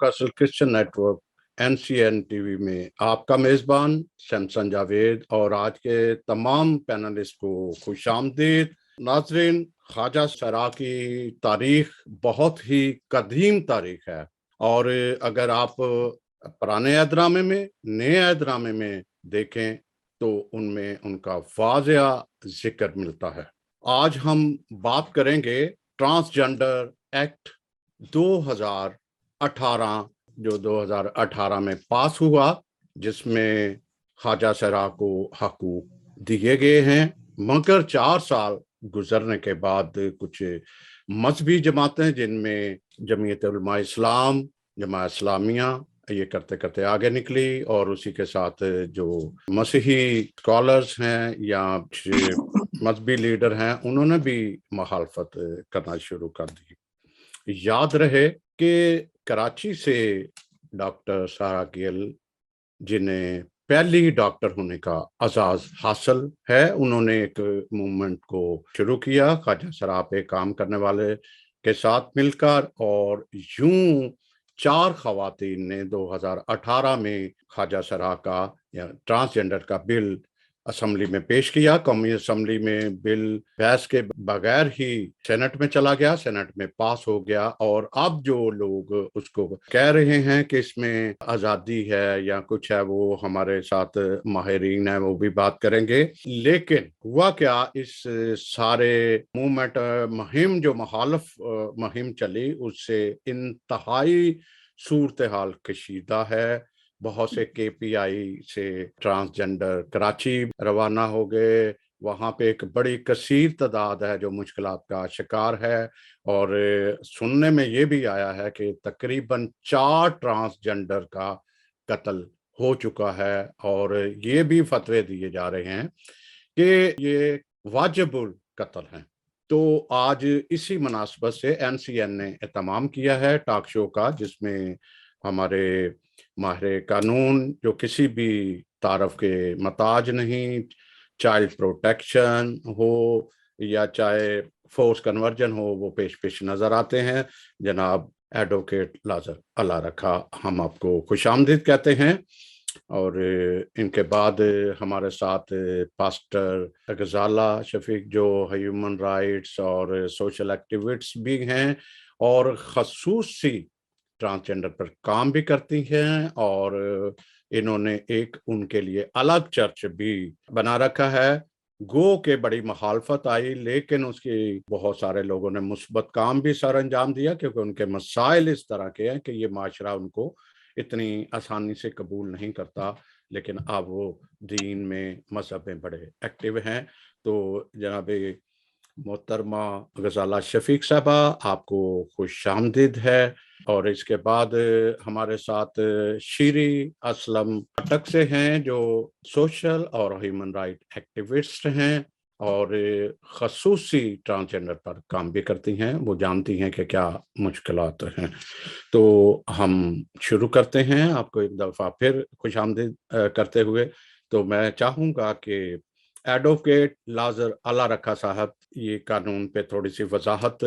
Universal Christian network NCN TV में आपका मेजबान शमसन जावेद और आज के तमाम पैनलिस्ट को खुशामदीद। नाजरीन, ख्वाजा सरा की तारीख बहुत ही कदीम तारीख है और अगर आप पुराने अहदनामे में नए अहदनामे में देखें तो उनमें उनका वाज़िया जिक्र मिलता है। आज हम बात करेंगे ट्रांसजेंडर एक्ट 2018 जो 2018 में पास हुआ, जिसमें ख्वाजा सरा को हकूक दिए गए हैं। मगर 4 साल गुजरने के बाद कुछ मजहबी जमातें, जिनमें जमीयत उलमा इस्लाम, जमात इस्लामिया, ये करते करते आगे निकली और उसी के साथ जो मसीही स्कॉलर्स हैं या मजहबी लीडर हैं, उन्होंने भी मुखालफत करना शुरू कर दी। याद रहे कि कराची से डॉक्टर सारा गिल, जिन्हें पहली डॉक्टर होने का एजाज हासिल है, उन्होंने एक मूवमेंट को शुरू किया ख्वाजा सरा पे काम करने वाले के साथ मिलकर, और यूं 4 खवातीन ने 2018 में ख्वाजा सरा का या ट्रांसजेंडर का बिल असेंबली में पेश किया। कौमी असेंबली में बिल बहस के बगैर ही सेनेट में चला गया, सेनेट में पास हो गया। और अब जो लोग उसको कह रहे हैं कि इसमें आज़ादी है या कुछ है, वो हमारे साथ माहिरीन है, वो भी बात करेंगे। लेकिन हुआ क्या, इस सारे मूवमेंट मुहिम जो मुखालफ मुहिम चली, उससे इंतहाई सूरत हाल कशीदा है। बहुत से KPI से ट्रांसजेंडर कराची रवाना हो गए। वहाँ पे एक बड़ी कसीर तादाद है जो मुश्किलात का शिकार है, और सुनने में ये भी आया है कि तकरीबन 4 ट्रांसजेंडर का कत्ल हो चुका है। और ये भी फतवे दिए जा रहे हैं कि ये वाजिबुल कत्ल हैं। तो आज इसी मुनासबत से NCN ने एहतमाम किया है टॉक शो का, जिसमें हमारे माहिर कानून, जो किसी भी तारफ के मताज नहीं, चाइल्ड प्रोटेक्शन हो या चाहे फोर्स कन्वर्जन हो, वो पेश नजर आते हैं। जनाब एडवोकेट लाजर अल्लाह रखा, हम आपको खुशामदीद कहते हैं। और इनके बाद हमारे साथ पास्टर गजाला शफीक, जो ह्यूमन राइट्स और सोशल एक्टिविस्ट भी हैं और खसूसी ट्रांसजेंडर पर काम भी करती हैं, और इन्होंने एक उनके लिए अलग चर्च भी बना रखा है। गो के बड़ी मुखालफत आई, लेकिन उसकी बहुत सारे लोगों ने मुस्बत काम भी सर अंजाम दिया, क्योंकि उनके मसाइल इस तरह के हैं कि ये माशरा उनको इतनी आसानी से कबूल नहीं करता। लेकिन अब वो दीन में, मजहब में बड़े एक्टिव हैं। तो जनाब मोहतरमा गजाला शफीक साहबा, आपको खुशामदीद है। और इसके बाद हमारे साथ शीरी असलम अटक से हैं, जो सोशल और ह्यूमन राइट एक्टिविस्ट हैं और खसूसी ट्रांसजेंडर पर काम भी करती हैं। वो जानती हैं कि क्या मुश्किलात हैं। तो हम शुरू करते हैं, आपको एक दफ़ा फिर खुशामदीद करते हुए। तो मैं चाहूँगा कि एडवोकेट लाजर अल्लाह रखा साहब, ये कानून पे थोड़ी सी वजाहत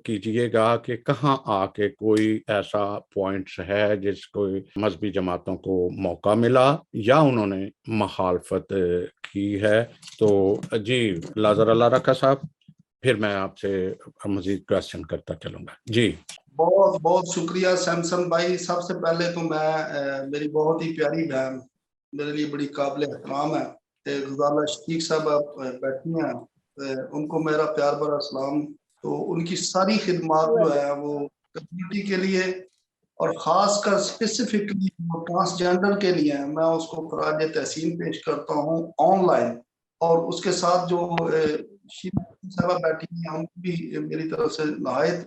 कीजिएगा कि कहाँ आके कोई ऐसा पॉइंट्स है जिसको मजहबी जमातों को मौका मिला या उन्होंने मुखालफत की है। तो जी लाजर अल्लाह रखा साहब, फिर मैं आपसे मजीद क्वेश्चन करता चलूंगा। जी बहुत बहुत शुक्रिया सैमसन भाई। सबसे पहले तो मैं मेरी बहुत ही प्यारी बहन, मेरे लिए बड़ी काबिल एहतराम है, गुजाला शफीक साहब आप बैठी हैं, उनको मेरा प्यार भरा सलाम। तो उनकी सारी खिदमात जो है वो कम्युनिटी के लिए और ख़ासकर स्पेसिफिकली ट्रांसजेंडर के लिए है, मैं उसको खराज तहसीन पेश करता हूँ ऑनलाइन। और उसके साथ जो साहबा बैठी हैं, हम भी मेरी तरफ से नहायत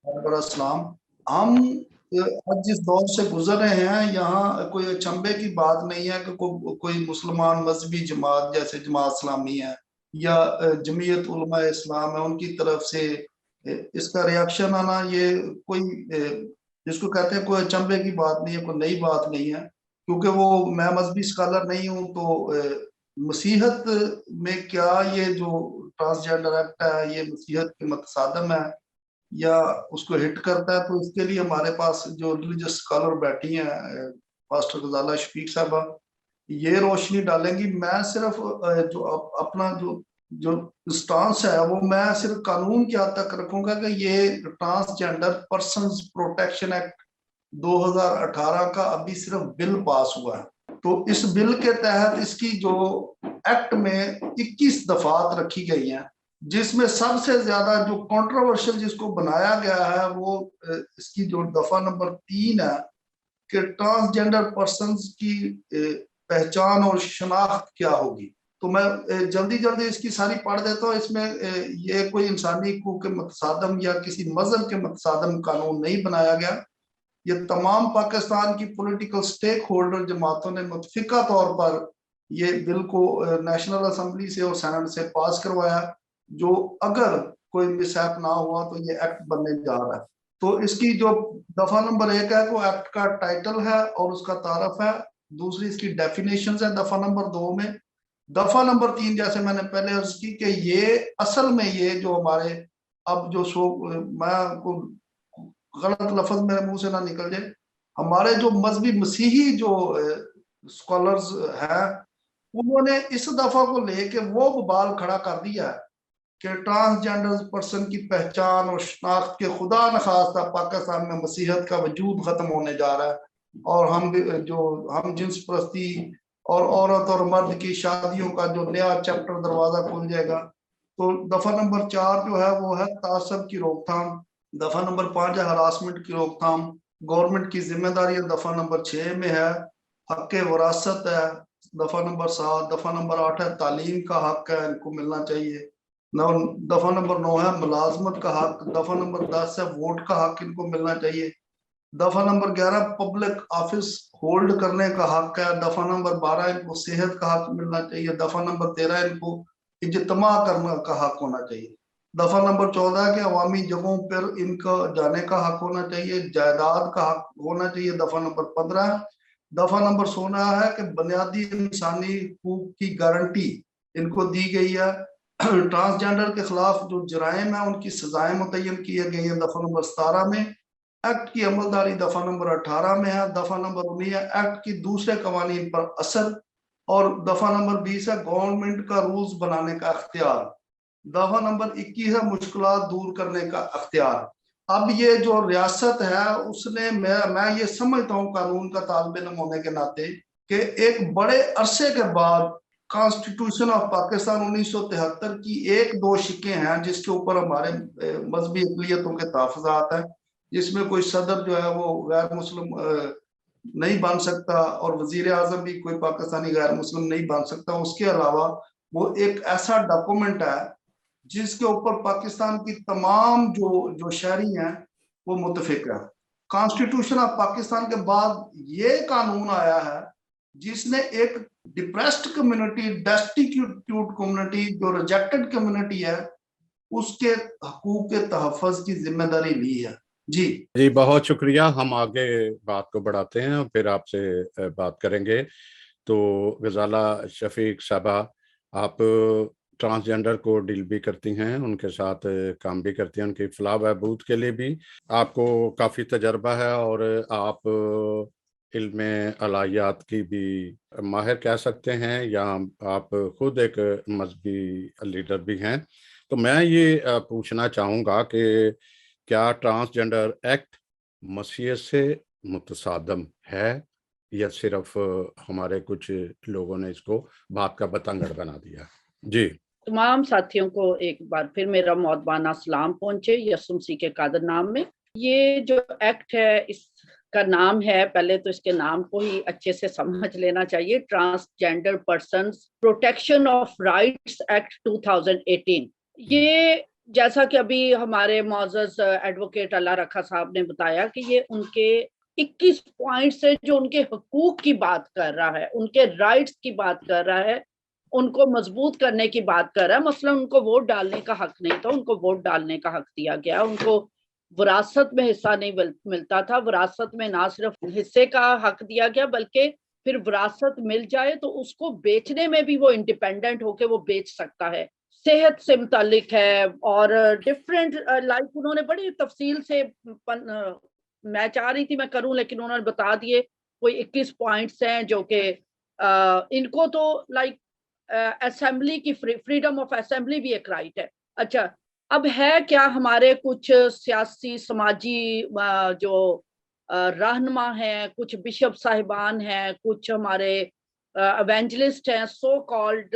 बड़ा सलाम। हम आज जिस दौर से गुजर रहे हैं, यहाँ कोई अचंभे की बात नहीं है कि कोई मुसलमान मजहबी जमात जैसे जमात इस्लामी है या जमीयत उलमा इस्लाम है, उनकी तरफ से इसका रिएक्शन आना, ये कोई जिसको कहते हैं कोई अचंभे की बात नहीं है, कोई नई बात नहीं है। क्योंकि वो मैं मजहबी स्कॉलर नहीं हूँ, तो मसीहत में क्या ये जो ट्रांसजेंडर एक्ट है ये मसीहत के मतसादम है یا اس کو ہٹ کرتا ہے، تو اس کے لیے ہمارے پاس جو ریلیجس اسکالر بیٹھی ہیں پاسٹر غزالہ شفیق صاحبہ یہ روشنی ڈالیں گی. میں صرف جو اپنا جو سٹانس ہے وہ میں صرف قانون کی حد تک رکھوں گا کہ یہ ٹرانسجینڈر پرسنز پروٹیکشن ایکٹ 2018 کا ابھی صرف بل پاس ہوا ہے، تو اس بل کے تحت اس کی جو ایکٹ میں 21 دفعات رکھی گئی ہیں، جس میں سب سے زیادہ جو کنٹروورشل جس کو بنایا گیا ہے وہ اس کی جو دفعہ نمبر 3 ہے کہ ٹرانسجینڈر پرسنز کی پہچان اور شناخت کیا ہوگی. تو میں جلدی اس کی ساری پڑھ دیتا ہوں. اس میں یہ کوئی انسانی حقوق کے متصادم یا کسی مذہب کے متصادم قانون نہیں بنایا گیا. یہ تمام پاکستان کی پولیٹیکل سٹیک ہولڈر جماعتوں نے متفقہ طور پر یہ بل کو نیشنل اسمبلی سے اور سینٹ سے پاس کروایا، جو اگر کوئی مسہیپ نہ ہوا تو یہ ایکٹ بننے جا رہا ہے. تو اس کی جو دفعہ نمبر 1 ہے وہ ایکٹ کا ٹائٹل ہے اور اس کا تعارف ہے. دوسری اس کی ڈیفینیشنز ہے دفعہ نمبر 2 میں. دفعہ نمبر 3 جیسے میں نے پہلے عرض کی کہ یہ اصل میں یہ جو ہمارے اب جو میں کو غلط لفظ میرے منہ سے نہ نکل جائے، ہمارے جو مذہبی مسیحی جو اسکالرز ہیں انہوں نے اس دفعہ کو لے کے وہ ببال کھڑا کر دیا ہے کہ ٹرانسجینڈر پرسن کی پہچان اور شناخت کے خدا نخواستہ پاکستان میں مسیحیت کا وجود ختم ہونے جا رہا ہے، اور ہم جنس پرستی اور عورت اور مرد کی شادیوں کا جو نیا چیپٹر دروازہ کھل جائے گا. تو دفعہ نمبر 4 جو ہے وہ ہے تعصب کی روک تھام. دفعہ نمبر 5 ہے ہراسمنٹ کی روک تھام، گورنمنٹ کی ذمہ داری. دفعہ نمبر 6 میں ہے حق وراثت ہے. دفعہ نمبر 7 دفعہ نمبر 8 ہے تعلیم کا حق ہے، ان کو ملنا چاہیے. دفعہ نمبر 9 ہے ملازمت کا حق. دفعہ نمبر 10 ہے ووٹ کا حق، ان کو ملنا چاہیے. دفعہ نمبر 11 پبلک آفس ہولڈ کرنے کا حق ہے. دفعہ نمبر 12 ان کو صحت کا حق ملنا چاہیے. دفعہ نمبر 13 ان کو اجتماع کرنے کا حق ہونا چاہیے. دفعہ نمبر 14 کے عوامی جگہوں پر ان کا جانے کا حق ہونا چاہیے. جائیداد کا حق ہونا چاہیے. دفعہ نمبر 15 دفعہ نمبر 16 ہے کہ بنیادی انسانی حقوق کی گارنٹی ان کو دی گئی ہے. ٹرانسجینڈر کے خلاف جو جرائم ہیں ان کی سزائیں متعین کی گئی ہیں دفعہ نمبر 17 میں. ایکٹ کی عملداری دفعہ نمبر 18 میں ہے. دفعہ نمبر 19 ہے ایکٹ کی دوسرے قوانین پر اثر، اور دفعہ نمبر 20 ہے گورنمنٹ کا رولز بنانے کا اختیار. دفعہ نمبر 21 ہے مشکلات دور کرنے کا اختیار. اب یہ جو ریاست ہے اس نے میں یہ سمجھتا ہوں قانون کا طالب علم ہونے کے ناطے کہ ایک بڑے عرصے کے بعد کانسٹیٹیوشن آف پاکستان 1973 کی 1-2 شکیں ہیں جس کے اوپر ہمارے مذہبی اقلیتوں کے تحفظات ہیں، جس میں کوئی صدر جو ہے وہ غیر مسلم نہیں بن سکتا اور وزیر اعظم بھی کوئی پاکستانی غیر مسلم نہیں بن سکتا. اس کے علاوہ وہ ایک ایسا ڈاکومنٹ ہے جس کے اوپر پاکستان کی تمام جو شہری ہیں وہ متفق ہے. کانسٹیٹیوشن آف پاکستان کے بعد یہ قانون آیا ہے جس نے ایک ڈپریسڈ کمیونٹی، ڈیسٹیٹیوٹ کمیونٹی، جو ریجیکٹڈ کمیونٹی ہے، اس کے حقوق کے تحفظ کی ذمہ داری لی ہے. جی بہت شکریہ. ہم آگے بات کو بڑھاتے ہیں اور پھر آپ سے بات کریں گے. تو غزالہ شفیق صاحبہ، آپ ٹرانسجینڈر کو ڈیل بھی کرتی ہیں، ان کے ساتھ کام بھی کرتی ہیں، ان کی فلاح بہبود کے لیے بھی آپ کو کافی تجربہ ہے، اور آپ علم الہیات کی بھی ماہر کہہ سکتے ہیں، یا آپ خود ایک مذہبی لیڈر بھی ہیں. تو میں یہ پوچھنا چاہوں گا کہ کیا ٹرانسجینڈر ایکٹ مسیحیت سے متصادم ہے، یا صرف ہمارے کچھ لوگوں نے اس کو بات کا بتنگڑ بنا دیا؟ جی. تمام ساتھیوں کو ایک بار پھر میرا مؤدبانہ سلام پہنچے یسوع مسیح کے قادر نام میں. یہ جو ایکٹ ہے اس کا نام ہے، پہلے تو اس کے نام کو ہی اچھے سے سمجھ لینا چاہیے، transgender persons protection of rights act 2018. یہ جیسا کہ ابھی ہمارے معزز ایڈوکیٹ اللہ رکھا صاحب نے بتایا کہ یہ ان کے 21 پوائنٹ سے جو ان کے حقوق کی بات کر رہا ہے، ان کے رائٹس کی بات کر رہا ہے، ان کو مضبوط کرنے کی بات کر رہا ہے. مثلا ان کو ووٹ ڈالنے کا حق نہیں تھا، ان کو ووٹ ڈالنے کا حق دیا گیا. ان کو وراثت میں حصہ نہیں ملتا تھا، وراثت میں نہ صرف حصے کا حق دیا گیا بلکہ پھر وراثت مل جائے تو اس کو بیچنے میں بھی وہ انڈیپینڈنٹ ہو کے وہ بیچ سکتا ہے. صحت سے متعلق ہے اور ڈفرینٹ لائک انہوں نے بڑی تفصیل سے میں چاہ رہی تھی میں کروں لیکن انہوں نے بتا دیے کوئی 21 پوائنٹس ہیں جو کہ ان کو تو لائک اسمبلی کی فریڈم آف اسمبلی بھی ایک رائٹ ہے. اچھا اب ہے کیا ہمارے کچھ سیاسی سماجی جو رہنما ہیں, کچھ بشپ صاحبان ہیں, کچھ ہمارے ایونجلسٹ ہیں, سو کالڈ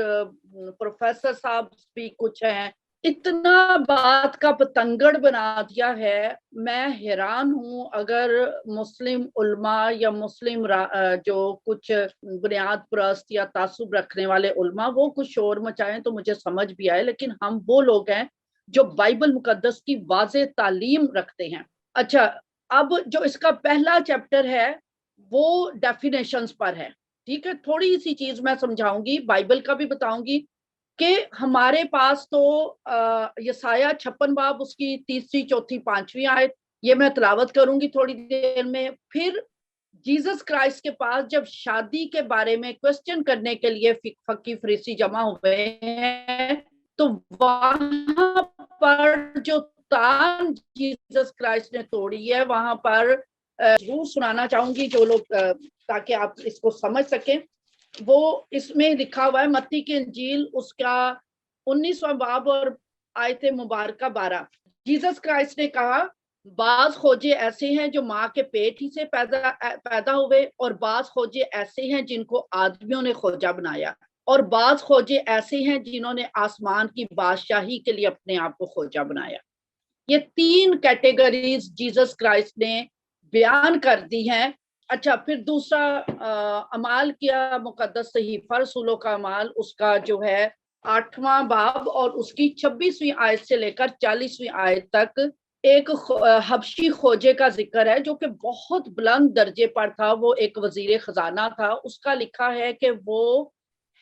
پروفیسر صاحب بھی کچھ ہیں, اتنا بات کا پتنگڑ بنا دیا ہے. میں حیران ہوں اگر مسلم علماء یا مسلم جو کچھ بنیاد پرست یا تعصب رکھنے والے علماء وہ کچھ شور مچائیں تو مجھے سمجھ بھی آئے, لیکن ہم وہ لوگ ہیں جو بائبل مقدس کی واضح تعلیم رکھتے ہیں. اچھا اب جو اس کا پہلا چیپٹر ہے وہ ڈیفینیشنز پر ہے, ٹھیک ہے, تھوڑی سی چیز میں سمجھاؤں گی, بائبل کا بھی بتاؤں گی کہ ہمارے پاس تو یسایہ 56 باب اس کی 3, 4, 5 آیت یہ میں تلاوت کروں گی تھوڑی دیر میں. پھر جیسس کرائسٹ کے پاس جب شادی کے بارے میں کوسچن کرنے کے لیے فقی فریسی جمع ہوئے ہیں تو وہاں پر جو تان جیسس کرائسٹ نے توڑی ہے وہاں پر ضرور سنانا چاہوں گی جو لوگ تاکہ آپ اس کو سمجھ سکیں. وہ اس میں لکھا ہوا ہے متی کی انجیل اس کا 19واں باب اور آیت مبارکہ 12. جیسس کرائسٹ نے کہا بعض خوجے ایسے ہیں جو ماں کے پیٹ ہی سے پیدا ہوئے, اور بعض خوجے ایسے ہیں جن کو آدمیوں نے خوجہ بنایا, اور بعض خوجے ایسے ہیں جنہوں نے آسمان کی بادشاہی کے لیے اپنے آپ کو خوجہ بنایا. یہ 3 کیٹیگریز جیسس کرائسٹ نے بیان کر دی ہیں. اچھا پھر دوسرا اعمال کیا مقدس صحیفہ رسولوں کا اعمال اس کا جو ہے 8واں باب اور اس کی 26ویں آیت سے لے کر 40ویں آیت تک ایک حبشی خوجے کا ذکر ہے جو کہ بہت بلند درجے پر تھا, وہ ایک وزیر خزانہ تھا. اس کا لکھا ہے کہ وہ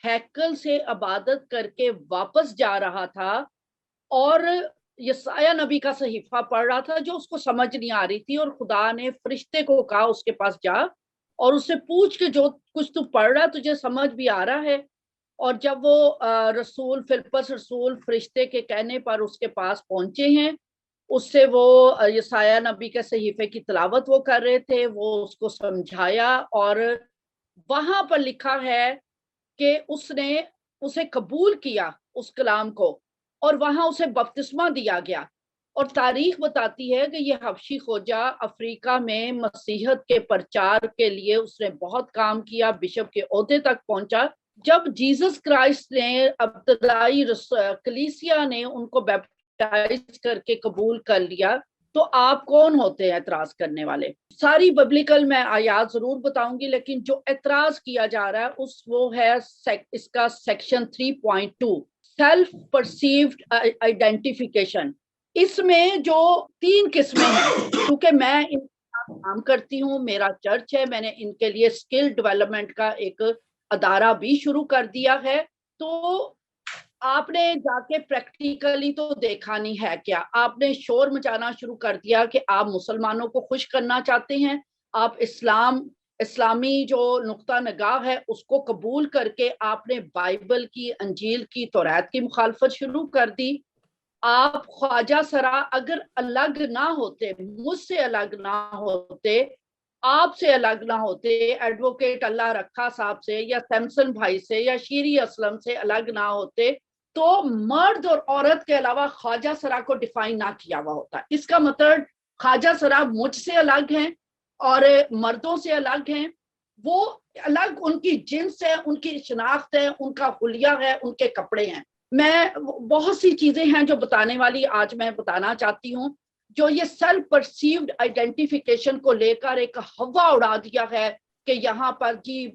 ہیکل سے عبادت کر کے واپس جا رہا تھا اور یسایہ نبی کا صحیفہ پڑھ رہا تھا جو اس کو سمجھ نہیں آ رہی تھی, اور خدا نے فرشتے کو کہا اس کے پاس جا اور اس سے پوچھ کہ جو کچھ تو پڑھ رہا تجھے سمجھ بھی آ رہا ہے. اور جب وہ رسول فلپس رسول فرشتے کے کہنے پر اس کے پاس پہنچے ہیں, اس سے وہ یسایہ نبی کے صحیفے کی تلاوت وہ کر رہے تھے, وہ اس کو سمجھایا اور وہاں پر لکھا ہے کہ اس نے اسے قبول کیا اس کلام کو اور وہاں اسے بپتسمہ دیا گیا. اور تاریخ بتاتی ہے کہ یہ حبشی خوجہ افریقہ میں مسیحیت کے پرچار کے لیے اس نے بہت کام کیا, بشپ کے عہدے تک پہنچا. جب جیسس کرائسٹ نے ابتدائی کلیسیا نے ان کو بیپٹائز کر کے قبول کر لیا تو آپ کون ہوتے ہیں اعتراض کرنے والے؟ ساری ببلیکل میں آیات ضرور بتاؤں گی, لیکن جو اعتراض کیا جا رہا ہے وہ ہے اس کا سیکشن 3.2 سیلف پرسیوڈ آئیڈینٹیفیکیشن. اس میں جو 3 قسمیں ہیں, کیونکہ میں ان کے کام کرتی ہوں, میرا چرچ ہے, میں نے ان کے لیے اسکل ڈیولپمنٹ کا ایک ادارہ بھی شروع کر دیا ہے, تو آپ نے جا کے پریکٹیکلی تو دیکھا نہیں ہے کیا, آپ نے شور مچانا شروع کر دیا کہ آپ مسلمانوں کو خوش کرنا چاہتے ہیں, آپ اسلامی جو نقطہ نگاہ ہے اس کو قبول کر کے آپ نے بائبل کی, انجیل کی, توریت کی مخالفت شروع کر دی. آپ خواجہ سرا اگر الگ نہ ہوتے, مجھ سے الگ نہ ہوتے, آپ سے الگ نہ ہوتے, ایڈوکیٹ اللہ رکھا صاحب سے یا سیمسن بھائی سے یا شیری اسلم سے الگ نہ ہوتے تو مرد اور عورت کے علاوہ خواجہ سرا کو ڈیفائن نہ کیا ہوا ہوتا. اس کا مطلب خواجہ سرا مجھ سے الگ ہیں اور مردوں سے الگ ہیں, وہ الگ ان کی جنس ہے, ان کی شناخت ہے, ان کا حلیہ ہے, ان کے کپڑے ہیں. میں بہت سی چیزیں ہیں جو بتانے والی آج میں بتانا چاہتی ہوں, جو یہ سیلف پرسیوڈ آئیڈینٹیفیکیشن کو لے کر ایک ہوا اڑا دیا ہے کہ یہاں پر جی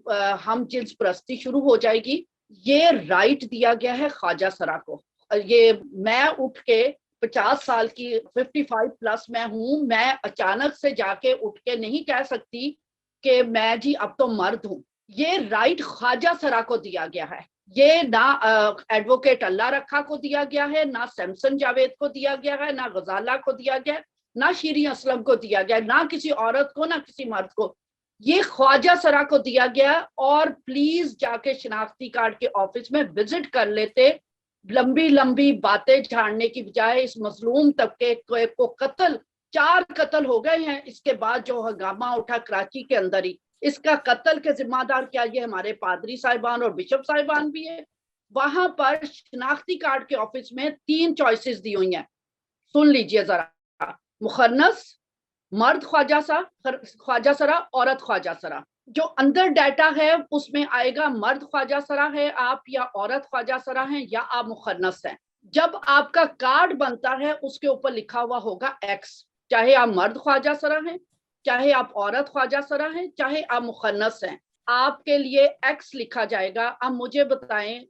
ہم جنس پرستی شروع ہو جائے گی. یہ رائٹ دیا گیا ہے خواجہ سرا کو. یہ میں اٹھ کے 50 سال کی 55 پلس میں ہوں, میں اچانک سے جا کے اٹھ کے نہیں کہہ سکتی کہ میں جی اب تو مرد ہوں. یہ رائٹ خواجہ سرا کو دیا گیا ہے, یہ نہ ایڈوکیٹ اللہ رکھا کو دیا گیا ہے, نہ سیمسن جاوید کو دیا گیا ہے, نہ غزالہ کو دیا گیا ہے, نہ شیری اسلم کو دیا گیا, نہ کسی عورت کو, نہ کسی مرد کو. یہ خواجہ سرا کو دیا گیا. اور پلیز جا کے شناختی کارڈ کے آفس میں وزٹ کر لیتے, लंबी लंबी बातें झाड़ने की बजाय इस मजलूम तबके को कत्ल, 4 कत्ल हो गए हैं इसके बाद जो हंगामा उठा कराची के अंदर ही, इसका कत्ल के जिम्मेदार क्या ये हमारे पादरी साहिबान और बिशप साहिबान भी है। वहां पर शनाख्ती कार्ड के ऑफिस में 3 चॉइसेस दी हुई हैं, सुन लीजिए जरा, मुखन्नस, मर्द ख्वाजा सरा, औरत ख्वाजा सरा। जो अंदर डाटा है उसमें आएगा मर्द ख्वाजा सरा है आप, या औरत ख्वाजा सरा हैं, या आप मुखन्नस हैं। जब आपका कार्ड बनता है उसके ऊपर लिखा हुआ होगा एक्स, चाहे आप मर्द ख्वाजा सरा हैं, चाहे आप औरत ख्वाजा सरा हैं, चाहे आप मुखन्नस हैं, आपके लिए एक्स लिखा जाएगा। अब मुझे बताएं,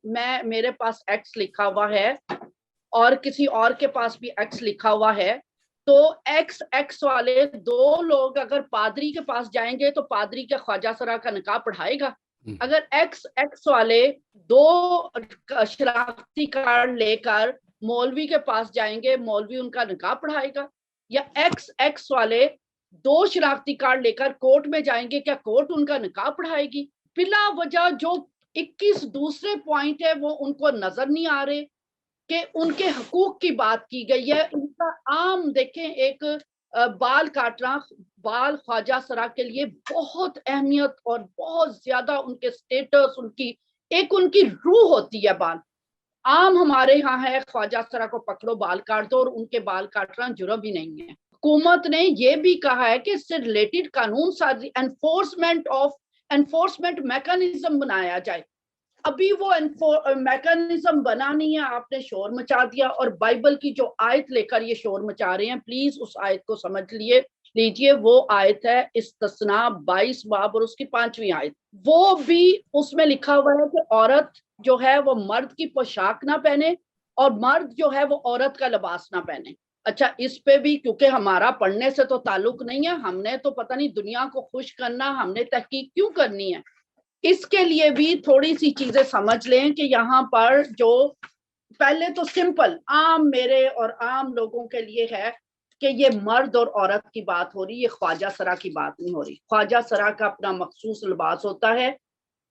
मेरे पास एक्स लिखा हुआ है और किसी और के पास भी एक्स लिखा हुआ है, तो एक्स वाले 2 लोग अगर पादरी के पास जाएंगे तो पादरी के ख्वाजा सरा का निकाह पढ़ाएगा। अगर एक्स वाले 2 शनाख्ती कार्ड लेकर मौलवी के पास जाएंगे, मौलवी उनका निकाह पढ़ाएगा। या एक्स वाले 2 शनाख्ती कार्ड लेकर कोर्ट में जाएंगे, क्या कोर्ट उनका निकाह पढ़ाएगी? बिला वजह जो 21 दूसरे पॉइंट है वो उनको नजर नहीं आ रहे कि उनके हकूक की बात की गई है। उनका आम देखें, एक बाल काटना बाल ख्वाजा सरा के लिए बहुत अहमियत और बहुत ज्यादा उनके स्टेटस, उनकी रूह होती है। बाल आम हमारे यहाँ है, ख्वाजा सरा को पकड़ो बाल काट दो, और उनके बाल काटना जुर्म भी नहीं है। हुकूमत ने यह भी कहा है कि इससे रिलेटेड कानून साजी एनफोर्समेंट मैकेनिज्म बनाया जाए। अभी वो मैकेनिज्म बना नहीं है, आपने शोर मचा दिया, और बाइबल की जो आयत लेकर ये शोर मचा रहे हैं, प्लीज उस आयत को समझ लीजिए। वो आयत है इस्तस्ना 22 बाब और उसकी 5वीं आयत। वो भी उसमें लिखा हुआ है कि औरत जो है वो मर्द की पोशाक ना पहने और मर्द जो है वो औरत का लिबास ना पहने। अच्छा, इस पे भी क्योंकि हमारा पढ़ने से तो ताल्लुक नहीं है, हमने तो पता नहीं दुनिया को खुश करना, हमने तहकीक क्यों करनी है, इसके लिए भी थोड़ी सी चीजें समझ लें कि यहाँ पर जो पहले तो सिंपल आम मेरे और आम लोगों के लिए है कि ये मर्द और औरत की बात हो रही है, ये ख्वाजा सरा की बात नहीं हो रही। ख्वाजा सरा का अपना मखसूस लिबास होता है।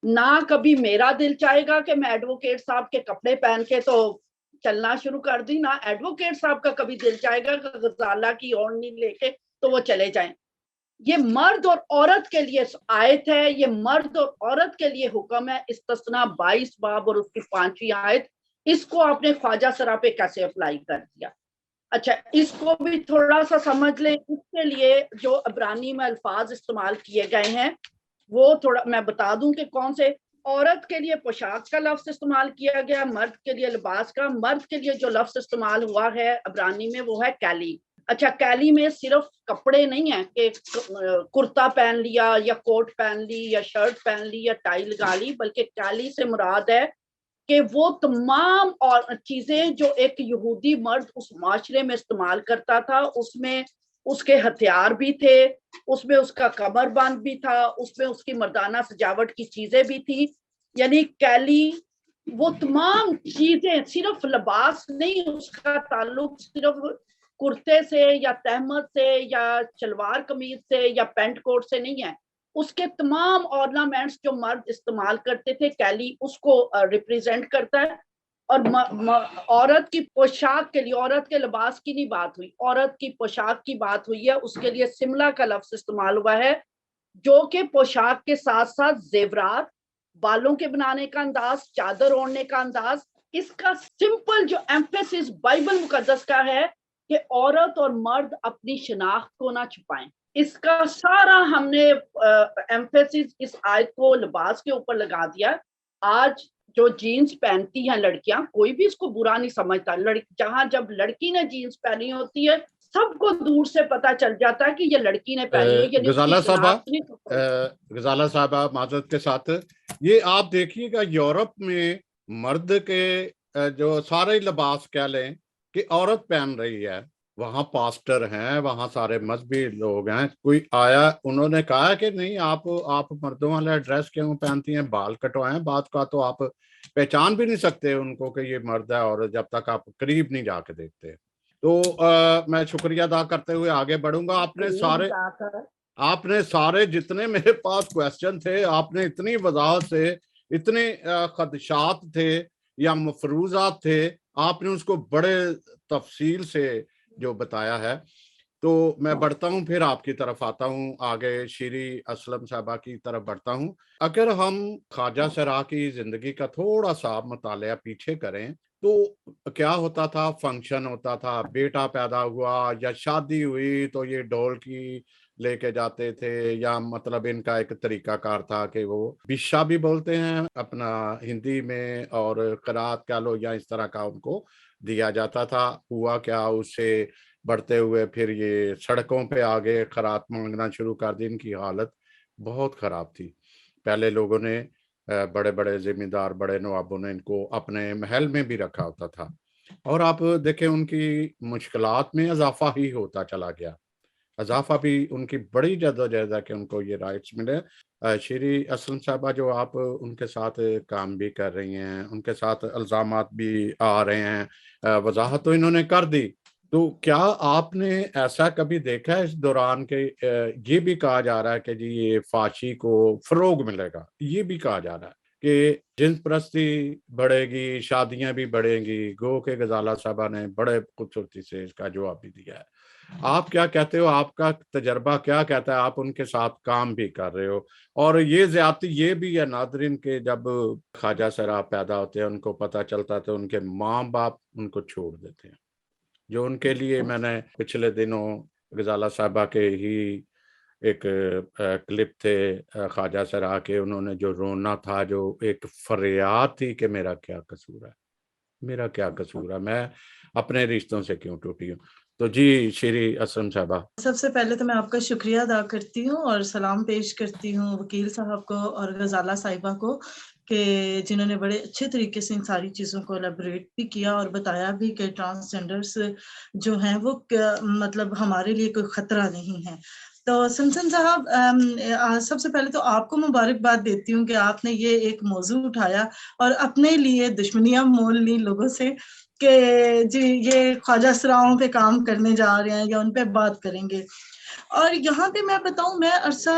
ना कभी मेरा दिल चाहेगा कि मैं एडवोकेट साहब के कपड़े पहन के तो चलना शुरू कर दी, ना एडवोकेट साहब का कभी दिल चाहेगा कि गजाला की ओढ़नी लेके तो वो चले जाएं। ये मर्द और औरत के लिए आयत है, ये मर्द और औरत के लिए हुक्म है। इस्तस्ना 22 बाब और उसकी 5वीं आयत, इसको आपने ख्वाजा सरा पे कैसे अप्लाई कर दिया? अच्छा, इसको भी थोड़ा सा समझ ले। इसके लिए जो इब्रानी में अल्फाज इस्तेमाल किए गए हैं वो थोड़ा मैं बता दूं कि कौन से। औरत के लिए पोशाक का लफ्ज इस्तेमाल किया गया, मर्द के लिए लिबास का। मर्द के लिए जो लफ्ज इस्तेमाल हुआ है इब्रानी में वो है कैली। अच्छा, कैली में सिर्फ कपड़े नहीं है कि कुर्ता पहन लिया या कोट पहन ली या शर्ट पहन ली या टाई लगा ली, बल्कि कैली से मुराद है कि वो तमाम और चीजें जो एक यहूदी मर्द उस माशरे में इस्तेमाल करता था, उसमें उसके हथियार भी थे, उसमें उसका कमरबंद भी था, उसमें उसकी मर्दाना सजावट की चीजें भी थी। यानी कैली वो तमाम चीजें, सिर्फ लिबास नहीं, उसका ताल्लुक सिर्फ कुर्ते से या तहमत से या शलवार कमीज से या पेंट कोट से नहीं है। उसके तमाम ऑर्नामेंट्स जो मर्द इस्तेमाल करते थे, कैली उसको रिप्रेजेंट करता है। और औरत की पोशाक के लिए, औरत के लिबास की नहीं बात हुई, औरत की पोशाक की बात हुई है। उसके लिए सिमला का लफ्ज इस्तेमाल हुआ है, जो कि पोशाक के साथ साथ जेवरात, बालों के बनाने का अंदाज, चादर ओढ़ने का अंदाज। इसका सिंपल जो एम्फेसिस बाइबल मुकद्दस का है कि औरत और मर्द अपनी शनाख्त को ना छुपाएं। इसका सारा हमने एम्फेसिस इस आयत को लिबास के ऊपर लगा दिया। आज जो जीन्स पहनती हैं लड़कियां, कोई भी इसको बुरा नहीं समझता। जहां जब लड़की ने जीन्स पहनी होती है, सबको दूर से पता चल जाता है कि ये लड़की ने पहनी है। गजाला साहबा माजरत के साथ, ये आप देखिएगा यूरोप में मर्द के जो सारे लिबास कह लें कि औरत पहन रही है, वहां पास्टर हैं, वहां सारे मजहबी लोग हैं, कोई आया, उन्होंने कहा कि नहीं आप मर्दों वाला ड्रेस क्यों पहनती हैं, बाल कटवाएं। बात का तो आप पहचान भी नहीं सकते उनको कि ये मर्द है, और जब तक आप करीब नहीं जाके देखते। तो मैं शुक्रिया अदा करते हुए आगे बढ़ूंगा। आपने सारे जितने मेरे पास क्वेश्चन थे, आपने इतनी वजाहत से, इतने खदशात थे, یا मफरूजात थे, आपने उसको बड़े तफसील से जो बताया है। तो मैं बढ़ता हूँ, फिर आपकी तरफ आता हूँ, आगे शीरी असलम साहबा की तरफ बढ़ता हूँ। अगर हम ख्वाजा सरा की जिंदगी का थोड़ा सा मुतालिया पीछे करें तो क्या होता था, फंक्शन होता था, बेटा पैदा हुआ या शादी हुई तो ये ढोल की लेके जाते थे, या मतलब इनका एक तरीकाकार था कि वो बिशा भी बोलते हैं अपना हिंदी में, और किरात कह लो, या इस तरह का उनको दिया जाता था। हुआ क्या, उससे बढ़ते हुए फिर ये सड़कों पे आ गए, खरात मांगना शुरू कर दी। इनकी हालत बहुत खराब थी। पहले लोगों ने बड़े बड़े जिम्मेदार, बड़े नवाबों ने इनको अपने महल में भी रखा होता था, और आप देखें उनकी मुश्किलात में इजाफा ही होता चला गया। इजाफा भी उनकी बड़ी जद्दोजहद है कि उनको ये राइट्स मिले। श्री असलम साहबा, जो आप उनके साथ काम भी कर रही हैं, उनके साथ इल्जामात भी आ रहे हैं, वजाहत तो इन्होंने कर दी, तो क्या आपने ऐसा कभी देखा है इस दौरान के ये भी कहा जा रहा है कि जी ये फाशी को फरोग मिलेगा, ये भी कहा जा रहा है कि जिन्स परस्ती बढ़ेगी, शादियां भी बढ़ेंगी। गो के गजाला साहबा ने बड़े खूबसूरती से इसका जवाब भी दिया है। आप क्या कहते हो, आपका तजर्बा क्या कहता है? आप उनके साथ काम भी कर रहे हो, और ये ज्यादती ये भी है नादरीन के जब ख्वाजा सरा पैदा होते हैं, उनको पता चलता है तो उनके माँ बाप उनको छोड़ देते हैं। जो उनके लिए मैंने पिछले दिनों गजाला साहबा के ही एक क्लिप थे ख्वाजा सरा के, उन्होंने जो रोना था, जो एक फरियाद थी कि मेरा क्या कसूर है, मेरा क्या कसूर है, मैं अपने रिश्तों से क्यों टूटी हूँ। तो जी श्री असलम साहबा। सबसे पहले तो मैं आपका शुक्रिया अदा करती हूँ और सलाम पेश करती हूँ वकील साहब को और गजाला साहिबा को, कि जिन्होंने बड़े अच्छे तरीके से इन सारी चीज़ों को एलेबोरेट भी किया और बताया भी कि ट्रांसजेंडर्स जो हैं वो मतलब हमारे लिए कोई ख़तरा नहीं है। तो सनसन साहब, सबसे पहले तो आपको मुबारकबाद देती हूँ कि आपने ये एक मौजू उठाया और अपने लिए दुश्मनियाँ मोल ली लोगों से कि जी ये ख्वाजा सराओं पे काम करने जा रहे हैं या उन पे बात करेंगे। और यहाँ पे मैं बताऊं, मैं अरसा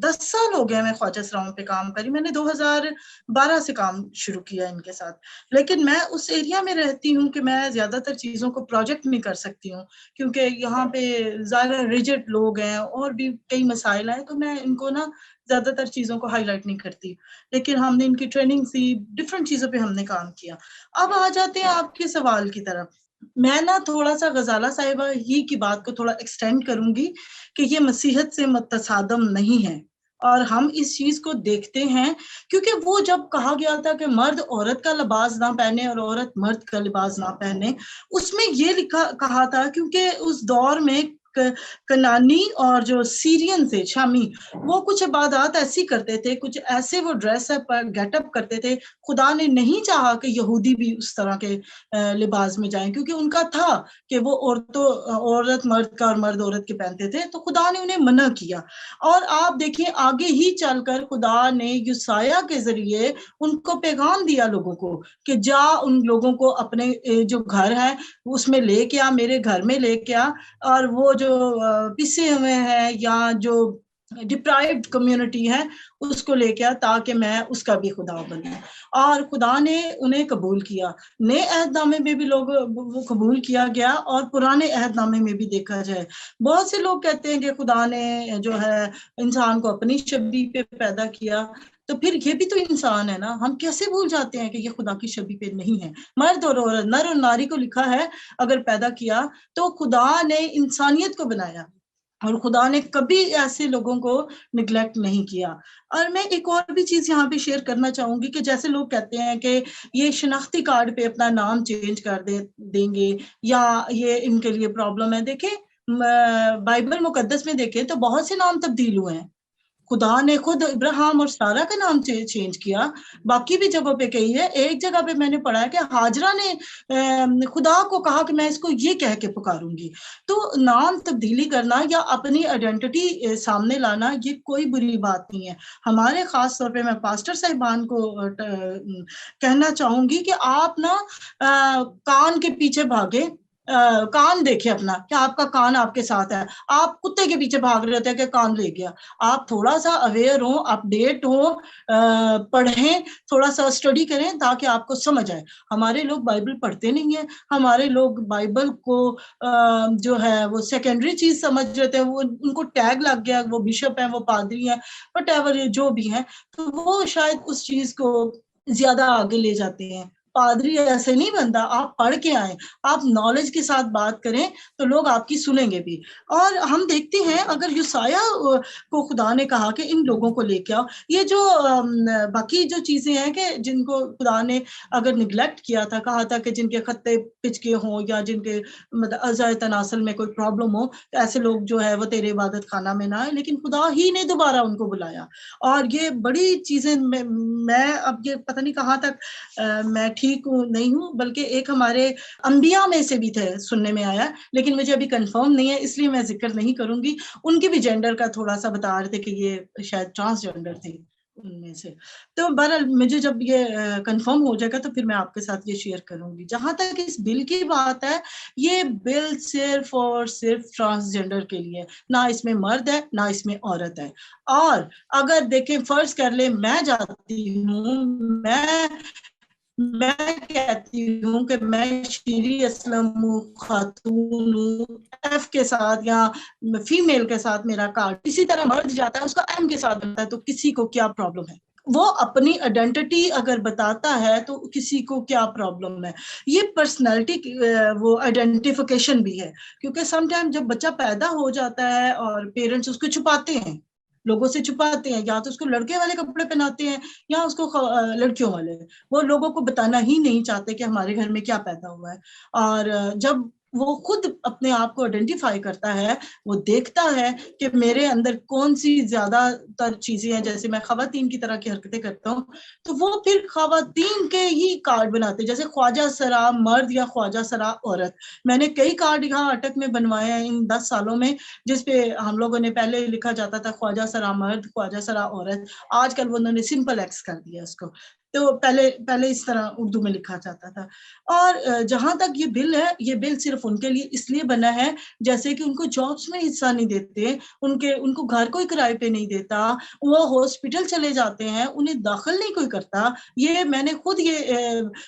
10 साल हो गया मैं ख्वाजा सराओं पे काम करी। मैंने 2012 से काम शुरू किया इनके साथ, लेकिन मैं उस एरिया में रहती हूँ कि मैं ज्यादातर चीजों को प्रोजेक्ट में कर सकती हूँ, क्योंकि यहाँ पे ज्यादा रिजिड लोग हैं और भी कई मसाइल हैं, तो मैं इनको ना ज्यादातर चीजों को हाईलाइट नहीं करती। लेकिन हमने इनकी ट्रेनिंग सी, डिफरेंट चीजों पे हमने काम किया। अब आ जाते हैं आपके सवाल की तरफ। मैं ना थोड़ा सा गजाला साहिबा ही की बात को थोड़ा एक्सटेंड करूंगी कि ये मसीहत से मुतसादम नहीं है, और हम इस चीज को देखते हैं क्योंकि वो जब कहा गया था कि मर्द औरत का लिबास ना पहने और औरत मर्द का लिबास ना पहने, उसमें ये कहा था क्योंकि उस दौर में कनानी और जो सीरियन थे शामी, वो कुछ इबादत ऐसी करते थे, कुछ ऐसे वो ड्रेस गेटअप करते थे। खुदा ने नहीं चाहा कि यहूदी भी उस तरह के लिबास में जाएं, क्योंकि उनका था कि वो औरत मर्द का और मर्द औरत के पहनते थे, तो खुदा ने उन्हें मना किया। और आप देखिए आगे ही चलकर खुदा ने युसाया के जरिए उनको पैगाम दिया लोगों को कि जा उन लोगों को अपने जो घर है उसमें लेके आ, मेरे घर में लेके आ, और वो जो पिसे हुए हैं या जो डिप्राइव्ड कम्युनिटी है उसको लेके आ, ताकि मैं उसका भी खुदा बनूं। और खुदा ने उन्हें कबूल किया। नए अहदनामे में भी लोग वो कबूल किया गया, और पुराने अहदनामे में भी देखा जाए बहुत से लोग कहते हैं कि खुदा ने जो है इंसान को अपनी शबी पे पैदा किया, तो फिर ये भी तो इंसान है ना। हम कैसे भूल जाते हैं कि ये खुदा की शबी पे नहीं है। मर्द और औरत, नर और नारी को लिखा है अगर पैदा किया तो खुदा ने इंसानियत को बनाया, और खुदा ने कभी ऐसे लोगों को निगलेक्ट नहीं किया। और मैं एक और भी चीज यहाँ पे शेयर करना चाहूंगी कि जैसे लोग कहते हैं कि ये शनाख्ती कार्ड पे अपना नाम चेंज कर देंगे या ये इनके लिए प्रॉब्लम है। देखें बाइबल मुकद्दस में देखें तो बहुत से नाम तब्दील हुए हैं। खुदा ने खुद इब्राहिम और सारा का नाम चेंज किया, बाकी भी जगहों पे कही है। एक जगह पे मैंने पढ़ा है कि हाजरा ने खुदा को कहा कि मैं इसको ये कह के पुकारूंगी। तो नाम तब्दीली करना या अपनी आइडेंटिटी सामने लाना ये कोई बुरी बात नहीं है। हमारे खास तौर पे मैं पास्टर साहिबान को कहना चाहूंगी कि आप ना कान के पीछे भागे کان دیکھیں اپنا کہ آپ کا کان آپ کے ساتھ ہے. آپ کتے کے پیچھے بھاگ رہے ہوتے ہیں کہ کان لے گیا. آپ تھوڑا سا اویئر ہوں, اپڈیٹ ہوں, پڑھیں, تھوڑا سا اسٹڈی کریں تاکہ آپ کو سمجھ آئے. ہمارے لوگ بائبل پڑھتے نہیں ہیں, ہمارے لوگ بائبل کو جو ہے وہ سیکنڈری چیز سمجھ رہے تھے, وہ ان کو ٹیگ لگ گیا, وہ بشپ ہیں, وہ پادری ہیں, وٹ ایور جو بھی ہیں, تو وہ شاید اس چیز کو زیادہ آگے لے جاتے ہیں. پادری ایسے نہیں بنتا, آپ پڑھ کے آئیں, آپ نالج کے ساتھ بات کریں تو لوگ آپ کی سنیں گے بھی. اور ہم دیکھتے ہیں اگر یوسایہ کو خدا نے کہا کہ ان لوگوں کو لے کے آؤ, یہ جو باقی جو چیزیں ہیں کہ جن کو خدا نے اگر نگلیکٹ کیا تھا, کہا تھا کہ جن کے خطے پچکے ہوں یا جن کے مطلب اعضاء تناسل میں کوئی پرابلم ہو, ایسے لوگ جو ہے وہ تیرے عبادت خانہ میں نہ آئے, لیکن خدا ہی نے دوبارہ ان کو بلایا. اور یہ بڑی چیزیں میں اب یہ پتہ نہیں کہاں تک میں ٹھیک ہوں نہیں ہوں, بلکہ ایک ہمارے انبیاء میں سے بھی تھے سننے میں آیا, لیکن مجھے ابھی کنفرم نہیں ہے اس لیے میں ذکر نہیں کروں گی. ان کی بھی جینڈر کا تھوڑا سا بتا رہے تھے کہ یہ شاید ٹرانسجینڈر تھی ان میں سے. تو بہرحال مجھے جب یہ کنفرم ہو جائے گا تو پھر میں آپ کے ساتھ یہ شیئر کروں گی. جہاں تک اس بل کی بات ہے, یہ بل صرف اور صرف ٹرانسجینڈر کے لیے, نہ اس میں مرد ہے نہ اس میں عورت ہے. اور اگر دیکھیں فرض کر لیں میں جاتی ہوں, میں کہتی ہوں کہ میں شیری اسلم خاتون ہوں, ایف کے ساتھ یا فیمیل کے ساتھ میرا کارڈ, اسی طرح مرد جاتا ہے اس کا ایم کے ساتھ بنتا ہے, تو کسی کو کیا پرابلم ہے؟ وہ اپنی آئیڈینٹی اگر بتاتا ہے تو کسی کو کیا پرابلم ہے؟ یہ پرسنالٹی وہ آئیڈینٹیفیکیشن بھی ہے, کیونکہ سم ٹائم جب بچہ پیدا ہو جاتا ہے اور پیرنٹس اس کو چھپاتے ہیں, لوگوں سے چھپاتے ہیں, یا تو اس کو لڑکے والے کپڑے پہناتے ہیں یا اس کو لڑکیوں والے, وہ لوگوں کو بتانا ہی نہیں چاہتے کہ ہمارے گھر میں کیا پیدا ہوا ہے. اور جب وہ خود اپنے آپ کو آئیڈینٹیفائی کرتا ہے, وہ دیکھتا ہے کہ میرے اندر کون سی زیادہ تر چیزیں ہیں, جیسے میں خواتین کی طرح کی حرکتیں کرتا ہوں, تو وہ پھر خواتین کے ہی کارڈ بناتے ہیں, جیسے خواجہ سرا مرد یا خواجہ سرا عورت. میں نے کئی کارڈ یہاں اٹک میں بنوائے ہیں ان 10 سالوں میں, جس پہ ہم لوگوں نے پہلے لکھا جاتا تھا خواجہ سرا مرد, خواجہ سرا عورت. آج کل وہ انہوں نے سمپل ایکس کر دیا اس کو, تو پہلے اس طرح اردو میں لکھا جاتا تھا. اور جہاں تک یہ بل ہے, یہ بل صرف ان کے لیے اس لیے بنا ہے جیسے کہ ان کو جابس میں حصہ نہیں دیتے, ان کو گھر کوئی کرائے پہ نہیں دیتا, وہ ہاسپٹل چلے جاتے ہیں انہیں داخل نہیں کوئی کرتا. یہ میں نے خود یہ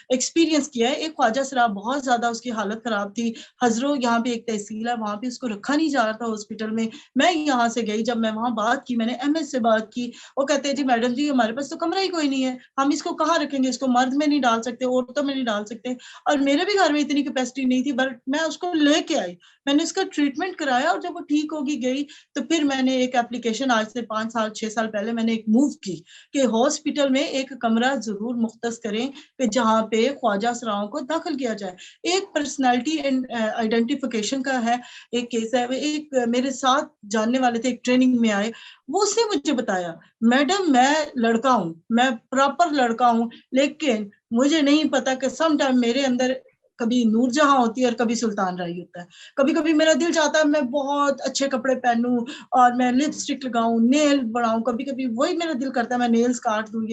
ایکسپیرینس کیا ہے. ایک خواجہ سرا بہت زیادہ اس کی حالت خراب تھی, ہزرو یہاں پہ ایک تحصیل ہے, وہاں پہ اس کو رکھا نہیں جا رہا تھا ہاسپٹل میں. میں یہاں سے گئی, جب میں وہاں بات کی, میں نے ایم ایس سے بات کی, وہ کہتے ہیں جی میڈم جی ہمارے پاس تو کمرہ ہی کوئی نہیں ہے, ہم اس کو کہاں رکھیں گے, اس کو مرد میں نہیں ڈال سکتے, عورتوں میں نہیں ڈال سکتے. اور میرے بھی گھر میں اتنی کیپیسٹی نہیں تھی, بٹ میں اس کو لے کے آئی, میں نے اس کا ٹریٹمنٹ کرایا, اور جب وہ ٹھیک ہوگی گئی تو پھر میں نے ایک اپلیکیشن آج سے 5 سال 6 سال پہلے میں نے ایک موو کی کہ ہاسپٹل میں ایک کمرہ ضرور مختص کریں کہ جہاں پہ خواجہ سراؤں کو داخل کیا جائے. ایک پرسنالٹی آئیڈینٹیفیکیشن کا ہے, ایک کیس ہے. ایک میرے ساتھ جاننے والے تھے, ایک ٹریننگ میں آئے, وہ اس نے مجھے بتایا میڈم میں لڑکا ہوں, میں پراپر لڑکا ہوں, لیکن مجھے نہیں پتا کہ سم ٹائم میرے اندر کبھی نور جہاں ہوتی ہے اور کبھی سلطان رائی ہوتا ہے. کبھی کبھی میرا دل چاہتا ہے میں بہت اچھے کپڑے پہنوں اور میں لپسٹک لگاؤں, نیل بڑھاؤں, کبھی کبھی وہی میرا دل کرتا ہے میں نیلز کاٹ دوں.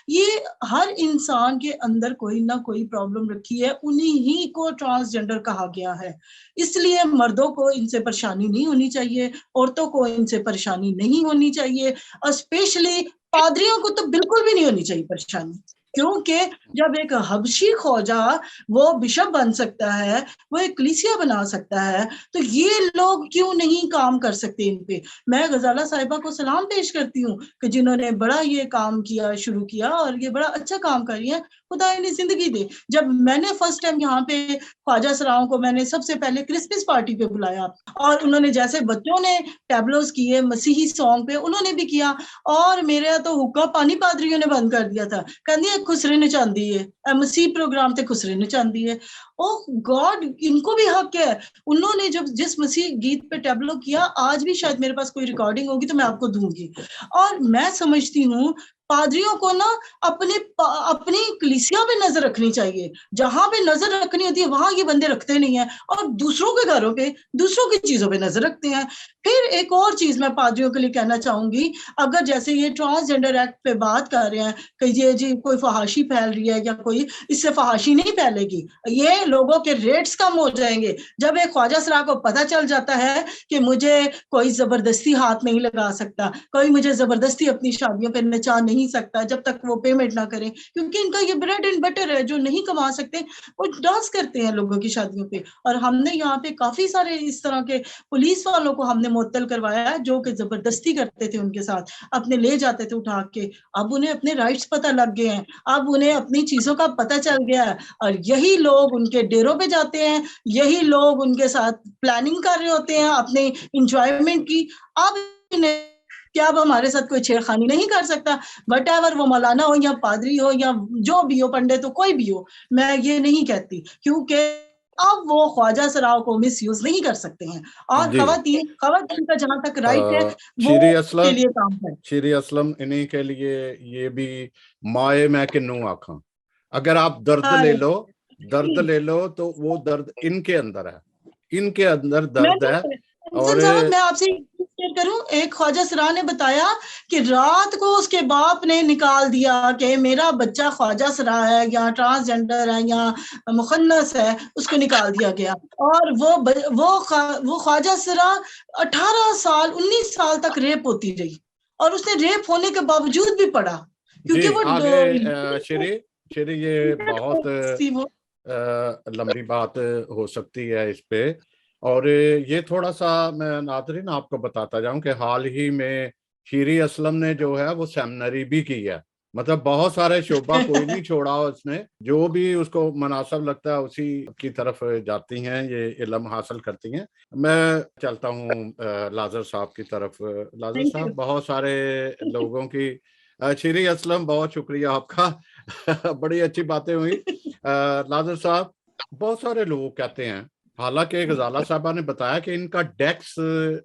یہ ہر انسان کے اندر کوئی نہ کوئی پرابلم رکھی ہے, انہیں ہی کو ٹرانسجینڈر کہا گیا ہے. اس لیے مردوں کو ان سے پریشانی نہیں ہونی چاہیے, عورتوں کو ان سے پریشانی نہیں ہونی چاہیے, اور اسپیشلی پادریوں کو تو بالکل بھی نہیں ہونی چاہیے پریشانی. کیونکہ جب ایک حبشی خواجہ وہ بشپ بن سکتا ہے, وہ ایک کلیسیا بنا سکتا ہے, تو یہ لوگ کیوں نہیں کام کر سکتے ان پہ. میں غزالہ صاحبہ کو سلام پیش کرتی ہوں کہ جنہوں نے بڑا یہ کام کیا, شروع کیا, اور یہ بڑا اچھا کام کر رہی ہیں, خدا انہیں زندگی دے. جب میں نے فرسٹ ٹائم یہاں پہ خواجہ سراؤں کو میں نے سب سے پہلے کرسمس پارٹی پہ بلایا, اور انہوں نے جیسے بچوں نے ٹیبلوز کیے مسیحی سانگ پہ, انہوں نے بھی کیا, اور میرا تو حکا پانی پادریوں نے بند کر دیا تھا, کہندی خسرے نے چاندی ہے مسیح پروگرام تے خسرے نے چاندی ہے. او گاڈ, ان کو بھی حق ہے. انہوں نے جب جس مسیح گیت پہ ٹیبلو کیا, آج بھی شاید میرے پاس کوئی ریکارڈنگ ہوگی تو میں آپ کو دوں گی. اور میں سمجھتی ہوں पादरियों को ना अपनी कलीसिया पे नजर रखनी चाहिए, जहां पे नजर रखनी होती है वहां ये बंदे रखते नहीं है और दूसरों के घरों पे दूसरों की चीजों पे नजर रखते हैं। फिर एक और चीज मैं पादरियों के लिए कहना चाहूंगी, अगर जैसे ये ट्रांसजेंडर एक्ट पे बात कर रहे हैं कि ये जी कोई फहाशी फैल रही है या कोई, इससे फहाशी नहीं फैलेगी, ये लोगों के रेट्स कम हो जाएंगे। जब एक ख्वाजा सरा को पता चल जाता है कि मुझे कोई जबरदस्ती हाथ नहीं लगा सकता, कोई मुझे जबरदस्ती अपनी शादियों पे नचा नहीं सकता जब तक वो पेमेंट ना करें, क्योंकि इनका ये ब्रेड एंड बटर है, जो नहीं कमा सकते वो डांस करते हैं लोगों की शादियों पे। और हमने यहाँ पे काफी सारे इस तरह के पुलिस वालों को हमने मुअत्तल करवाया है जो कि जबरदस्ती करते थे उनके साथ, अपने ले जाते थे उठा के। अब उन्हें अपने राइट्स पता लग गए हैं, अब उन्हें अपनी चीजों का पता चल गया है, और यही लोग उनके डेरों पे जाते हैं, यही लोग उनके साथ प्लानिंग कर रहे होते हैं अपने इंजॉयमेंट की। अब क्या अब हमारे साथ कोई छेड़खानी नहीं कर सकता, वट एवर, वो मौलाना हो या पादरी हो या जो भी हो, पंडित हो, कोई भी हो, मैं ये नहीं कहती, क्योंकि अब वो ख्वाजा सराओं को मिस यूज नहीं कर सकते हैं। और जी खवातीन का जहां तक राइट है वो श्री के लिए काम है। श्री असलम, इन्हीं के लिए ये भी माए मैं किन्नू आखा, अगर आप दर्द ले लो तो वो दर्द इनके अंदर है, इनके अंदर दर्द है। और मैं आपसे शेयर करूं, एक ख्वाजा सरा ने बताया कि रात को उसके बाप ने निकाल दिया कि मेरा बच्चा ख्वाजा सरा है या ट्रांसजेंडर है या मुखन्नस है, उसको निकाल दिया गया। और वो ख्वाजा सरा 18 साल 19 साल तक रेप होती रही, और उसने रेप होने के बावजूद भी पढ़ा, क्योंकि वो आगे श्री ये बहुत लंबी बात हो सकती है इस पे। और ये थोड़ा सा मैं नाज़रीन आपको बताता जाऊं कि हाल ही में शीरी असलम ने जो है वो सेमिनरी भी की है, मतलब बहुत सारे शोबा कोई नहीं छोड़ा उसने, जो भी उसको मुनासिब लगता है उसी की तरफ जाती हैं, ये इल्म हासिल करती हैं। मैं चलता हूँ लाजर साहब की तरफ। लाजर साहब, बहुत सारे लोगों की शीरी असलम, बहुत शुक्रिया आपका बड़ी अच्छी बातें हुई। लाजर साहब, बहुत सारे लोग कहते हैं, हालांकि गजाला साहबा ने बताया कि इनका डेस्क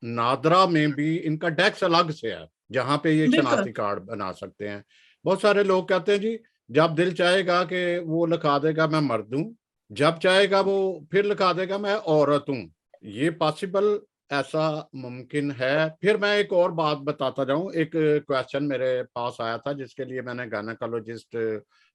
नादरा में भी इनका डेस्क अलग से है जहां पे ये शनाख्ती कार्ड बना सकते हैं। बहुत सारे लोग कहते हैं जी जब दिल चाहेगा कि वो लिखा देगा मैं मर्द हूं, जब चाहेगा वो फिर लिखा देगा मैं औरत हूं। ये पॉसिबल, ऐसा मुमकिन है? फिर मैं एक और बात बताता जाऊं, एक क्वेश्चन मेरे पास आया था जिसके लिए मैंने गायनेकोलॉजिस्ट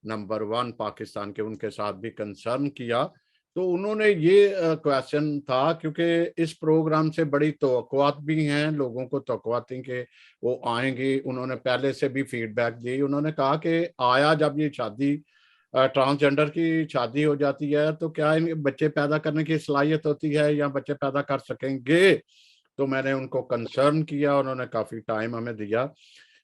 नंबर 1 पाकिस्तान के उनके साथ भी कंसर्न किया। तो उन्होंने ये क्वेश्चन था, क्योंकि इस प्रोग्राम से बड़ी तवक्कुआत भी हैं, लोगों को तवक्कुआत थी कि वो आएंगे, उन्होंने पहले से भी फीडबैक दी। उन्होंने कहा कि आया जब ये शादी ट्रांसजेंडर की शादी हो जाती है तो क्या इन बच्चे पैदा करने की सलाहियत होती है या बच्चे पैदा कर सकेंगे? तो मैंने उनको कंसर्न किया, उन्होंने काफी टाइम हमें दिया।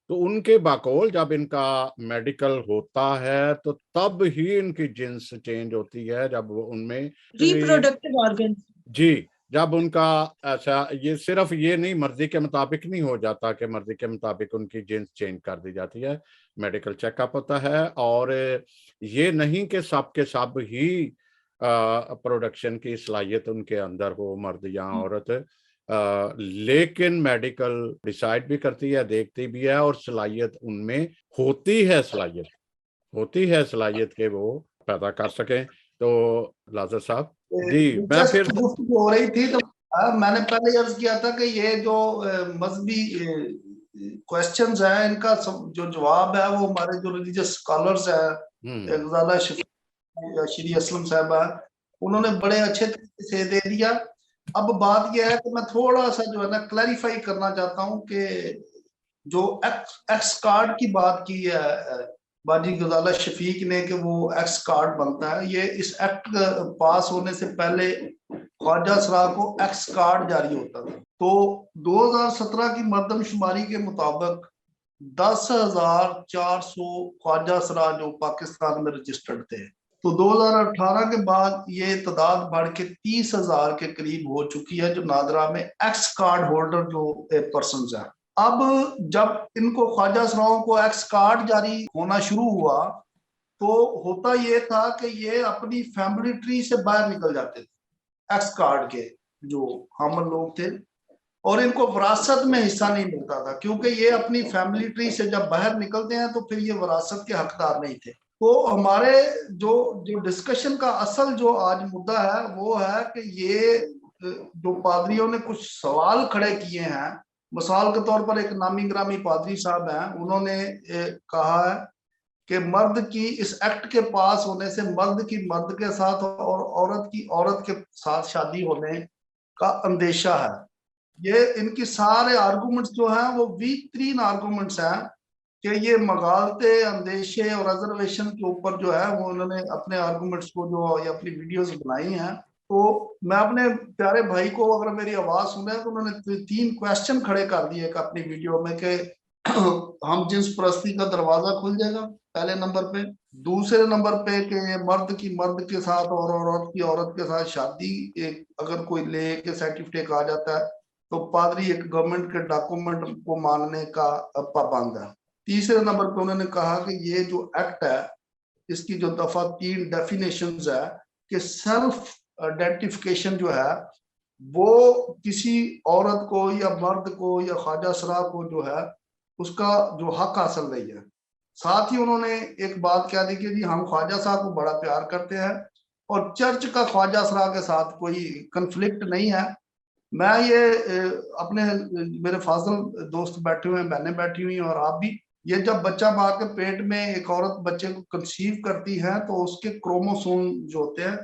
तो उनके बाकौल जब इनका मेडिकल होता है तो तब ही इनकी जिन्स चेंज होती है, जब उनमें रिप्रोडक्टिव ऑर्गन, जी, जब उनका ऐसा, ये सिर्फ ये नहीं मर्जी के मुताबिक नहीं हो जाता कि मर्जी के मुताबिक उनकी जिन्स चेंज कर दी जाती है, मेडिकल चेकअप होता है। और ये नहीं कि सब के सब ही प्रोडक्शन की सलाहियत उनके अंदर हो, मर्द या औरत, लेकिन मेडिकल डिसाइड भी करती है, देखती भी है, और सलाहियत उनमें होती है, सलाहियत के वो पैदा कर सकें। तो लाजर साहब जी, मैं फिर गुफ्तगू हो रही थी तो मैंने पहले अर्ज किया था कि ये जो मजहबी क्वेश्चंस हैं इनका जो जवाब है वो हमारे जो रिलीजियस स्कॉलर्स हैं, गजाला श्री असलम साहबा, उन्होंने बड़े अच्छे तरीके से दे दिया। अब बात यह है कि मैं थोड़ा सा जो है ना क्लैरिफाई करना चाहता हूं कि जो एक्स कार्ड की बात की है बाजी गजाला शफीक ने कि वो एक्स कार्ड बनता है, ये इस एक्ट पास होने से पहले ख्वाजा सरा को एक्स कार्ड जारी होता था। तो 2017 की मर्दमशुमारी के मुताबिक 10,400 ख्वाजा सरा जो पाकिस्तान में रजिस्टर्ड थे। तो 2018 के बाद ये तादाद बढ़ के 30,000 के करीब हो चुकी है जो नादरा में एक्स कार्ड होल्डर जो पर्सन है। अब जब इनको ख्वाजा सराओं को एक्स कार्ड जारी होना शुरू हुआ तो होता ये था कि ये अपनी फैमिली ट्री से बाहर निकल जाते थे, एक्स कार्ड के जो हामिल लोग थे, اور ان کو وراثت میں حصہ نہیں ملتا تھا، کیونکہ یہ اپنی فیملی ٹری سے جب باہر نکلتے ہیں تو پھر یہ وراثت کے حقدار نہیں تھے۔ تو ہمارے جو ڈسکشن کا اصل جو آج مدعا ہے وہ ہے کہ یہ جو پادریوں نے کچھ سوال کھڑے کیے ہیں، مثال کے طور پر ایک نامی گرامی پادری صاحب ہیں، انہوں نے کہا ہے کہ مرد کی اس ایکٹ کے پاس ہونے سے مرد کی مرد کے ساتھ اور عورت کی عورت کے ساتھ شادی ہونے کا اندیشہ ہے۔ یہ ان کی سارے آرگومنٹس جو ہیں وہ ویک ترین آرگومنٹس ہیں کہ یہ مغالطے، اندیشے اور ریزرویشن کے اوپر جو ہے وہ انہوں نے اپنے آرگومنٹس کو جو یہ اپنی ویڈیوز بنائی ہیں۔ تو میں اپنے پیارے بھائی کو اگر میری آواز سنے تو انہوں نے 3 کویسچن کھڑے کر دیے ایک اپنی ویڈیو میں کہ ہم جنس پرستی کا دروازہ کھل جائے گا پہلے نمبر پہ، دوسرے نمبر پہ کہ مرد کی مرد کے ساتھ اور عورت کی عورت کے ساتھ شادی اگر کوئی لے کے سرٹیفکیٹ آ جاتا ہے تو پادری ایک گورنمنٹ کے ڈاکومنٹ کو ماننے کا پابند ہے۔ تیسرے نمبر پہ انہوں نے کہا کہ یہ جو ایکٹ ہے اس کی جو دفعہ 3 ڈیفینیشنز ہے کہ سیلف آئیڈینٹیفیکیشن جو ہے وہ کسی عورت کو یا مرد کو یا خواجہ سرا کو جو ہے اس کا جو حق حاصل نہیں ہے۔ ساتھ ہی انہوں نے ایک بات کہہ دی کہ جی ہم خواجہ صاحب کو بڑا پیار کرتے ہیں اور چرچ کا خواجہ سرا کے ساتھ کوئی کنفلکٹ نہیں ہے۔ میں یہ اپنے میرے فاضل دوست بیٹھے ہوئے ہیں، بہنیں بیٹھی ہوئی ہیں اور آپ بھی، یہ جب بچہ ماں کے پیٹ میں ایک عورت بچے کو کنسیو کرتی ہے تو اس کے کروموسوم جو ہوتے ہیں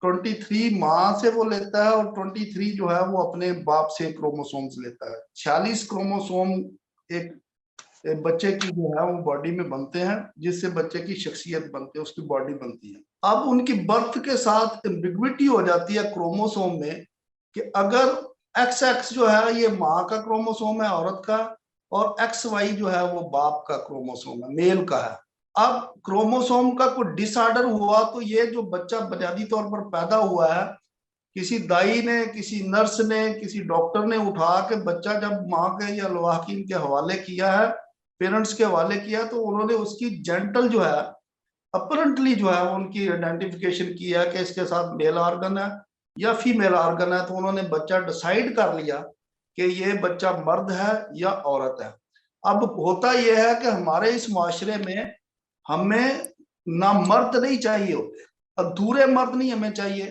23 ماں سے وہ لیتا ہے اور 23 جو ہے وہ اپنے باپ سے کروموسومز لیتا ہے۔ 46 کروموسوم ایک بچے کی جو ہے وہ باڈی میں بنتے ہیں جس سے بچے کی شخصیت بنتی ہے، اس کی باڈی بنتی ہے۔ اب ان کی برتھ کے ساتھ ایمبیگوٹی ہو جاتی ہے کروموسوم میں کہ اگر ایکس ایکس جو ہے یہ ماں کا کروموسوم ہے عورت کا، اور ایکس وائی جو ہے وہ باپ کا کروموسوم ہے میل کا ہے۔ اب کروموسوم کا کوئی ڈس آرڈر ہوا تو یہ جو بچہ بنیادی طور پر پیدا ہوا ہے، کسی دائی نے، کسی نرس نے، کسی ڈاکٹر نے اٹھا کے بچہ جب ماں کے یا لواحقین کے حوالے کیا ہے، پیرنٹس کے حوالے کیا، تو انہوں نے اس کی جینٹل جو ہے اپرنٹلی جو ہے ان کی آئیڈینٹیفیکیشن کی ہے کہ اس کے ساتھ میل آرگن ہے یا فیمیل آرگن ہے، تو انہوں نے بچہ ڈیسائیڈ کر لیا کہ یہ بچہ مرد ہے یا عورت ہے۔ اب ہوتا یہ ہے کہ ہمارے اس معاشرے میں ہمیں نہ مرد نہیں چاہیے ہوتے، ادھورے مرد نہیں ہمیں چاہیے،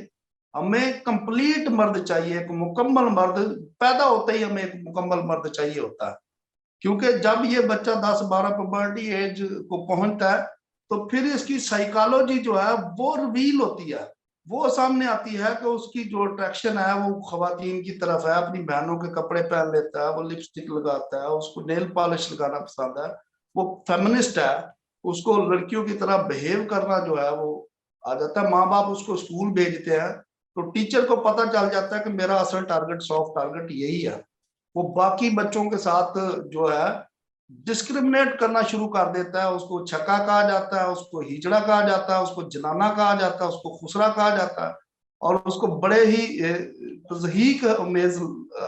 ہمیں کمپلیٹ مرد چاہیے، ایک مکمل مرد پیدا ہوتا ہی ہمیں ایک مکمل مرد چاہیے ہوتا ہے۔ کیونکہ جب یہ بچہ 10-12 پبرٹی ایج کو پہنچتا ہے تو پھر اس کی سائیکالوجی جو ہے وہ ریویل ہوتی ہے، وہ سامنے آتی ہے کہ اس کی جو اٹریکشن ہے وہ خواتین کی طرف ہے، اپنی بہنوں کے کپڑے پہن لیتا ہے، وہ لپسٹک لگاتا ہے، اس کو نیل پالش لگانا پسند ہے، وہ فیمنسٹ ہے، اس کو لڑکیوں کی طرح بہیو کرنا جو ہے وہ آ جاتا ہے۔ ماں باپ اس کو اسکول بھیجتے ہیں تو ٹیچر کو پتہ چل جاتا ہے کہ میرا اصل ٹارگٹ، سافٹ ٹارگٹ یہی ہے، وہ باقی بچوں کے ساتھ جو ہے ڈسکریمنیٹ کرنا شروع کر دیتا ہے، اس کو چھکا کہا جاتا ہے، اس کو ہجڑا کہا جاتا ہے، اس کو جنانا کہا جاتا ہے، اس کو خسرا کہا جاتا ہے، اور اس کو بڑے ہی تضحیک امیز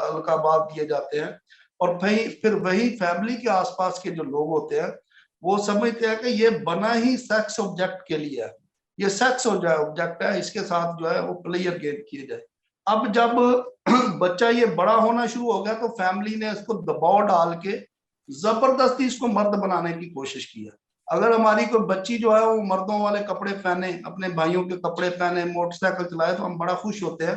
القابات دیے جاتے ہیں۔ اور پھر وہی فیملی کے آس پاس کے جو لوگ ہوتے ہیں وہ سمجھتے ہیں کہ یہ بنا ہی سیکس آبجیکٹ کے لیے ہے، یہ سیکس آبجیکٹ ہے، اس کے ساتھ جو ہے وہ پلیئر گیم کیے جائے۔ اب جب بچہ یہ بڑا ہونا شروع ہو گیا تو فیملی نے اس کو دباؤ ڈال کے زبردستی اس کو مرد بنانے کی کوشش کی ہے۔ اگر ہماری کوئی بچی جو ہے وہ مردوں والے کپڑے پہنے، اپنے بھائیوں کے کپڑے پہنے، موٹر سائیکل چلائے تو ہم بڑا خوش ہوتے ہیں،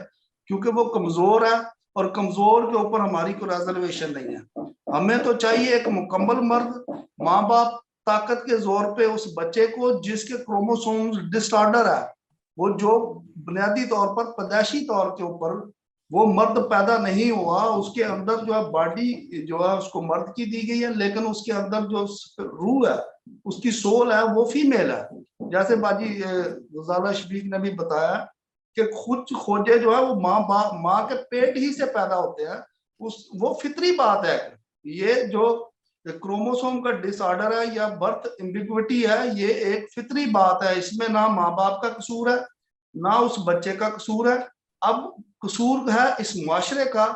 کیونکہ وہ کمزور ہے اور کمزور کے اوپر ہماری کوئی ریزرویشن نہیں ہے۔ ہمیں تو چاہیے ایک مکمل مرد۔ ماں باپ طاقت کے زور پہ اس بچے کو جس کے کروموسومز ڈس آرڈر ہے، وہ جو بنیادی طور پر پیدائشی طور کے اوپر وہ مرد پیدا نہیں ہوا، اس کے اندر جو ہے باڈی جو ہے اس کو مرد کی دی گئی ہے، لیکن اس کے اندر جو روح ہے، اس کی سول ہے، وہ فیمیل ہے۔ جیسے باجی غزالہ شفیق نے بھی بتایا کہ خود کھوجے جو ہے وہ ماں کے پیٹ ہی سے پیدا ہوتے ہیں، وہ فطری بات ہے۔ یہ جو کروموسوم کا ڈس آرڈر ہے یا برتھ ایمبیگوٹی ہے، یہ ایک فطری بات ہے، اس میں نہ ماں باپ کا قصور ہے نہ اس بچے کا قصور ہے۔ اب قصور ہے اس معاشرے کا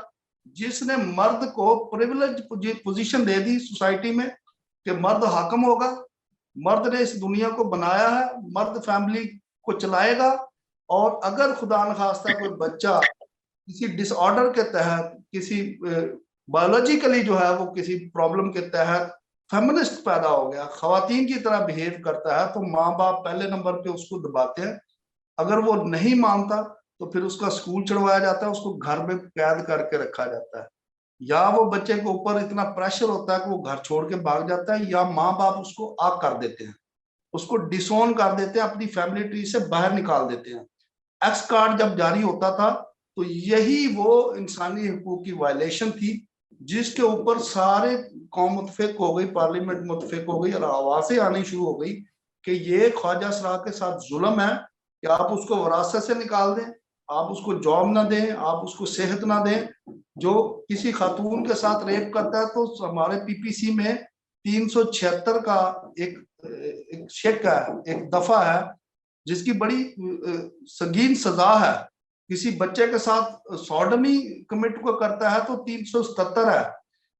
جس نے مرد کو privilege position they the society میں کہ مرد حاکم ہوگا، مرد نے اس دنیا کو بنایا ہے، مرد فیملی کو چلائے گا، اور اگر خدا نخواستہ کوئی بچہ کسی ڈس آرڈر کے تحت، کسی बायोलॉजिकली जो है वो किसी प्रॉब्लम के तहत फेमिनिस्ट पैदा हो गया, खवातीन की तरह बिहेव करता है, तो माँ बाप पहले नंबर पे उसको दबाते हैं। अगर वो नहीं मानता तो फिर उसका स्कूल चढ़वाया जाता है, उसको घर में कैद करके रखा जाता है, या वो बच्चे के ऊपर इतना प्रेशर होता है कि वो घर छोड़ के भाग जाता है, या माँ बाप उसको आग कर देते हैं, उसको डिसोन कर देते हैं, अपनी फैमिली ट्री से बाहर निकाल देते हैं। एक्स कार्ड जब जारी होता था तो यही वो इंसानी हकूक की वायलेशन थी जिसके ऊपर सारे कौम मुतफिक हो गई, पार्लियामेंट मुतफिक हो गई और आवाजें आनी शुरू हो गई कि ये ख्वाजा सरा के साथ जुल्म है कि आप उसको विरासत से निकाल दें, आप उसको जॉब ना दें, आप उसको सेहत ना दें। जो किसी खातून के साथ रेप करता है तो हमारे पीपीसी में 376 का एक शेक है, एक दफा है जिसकी बड़ी संगीन सजा है। किसी बच्चे के साथ सॉडमी कमिट को करता है तो 377 है।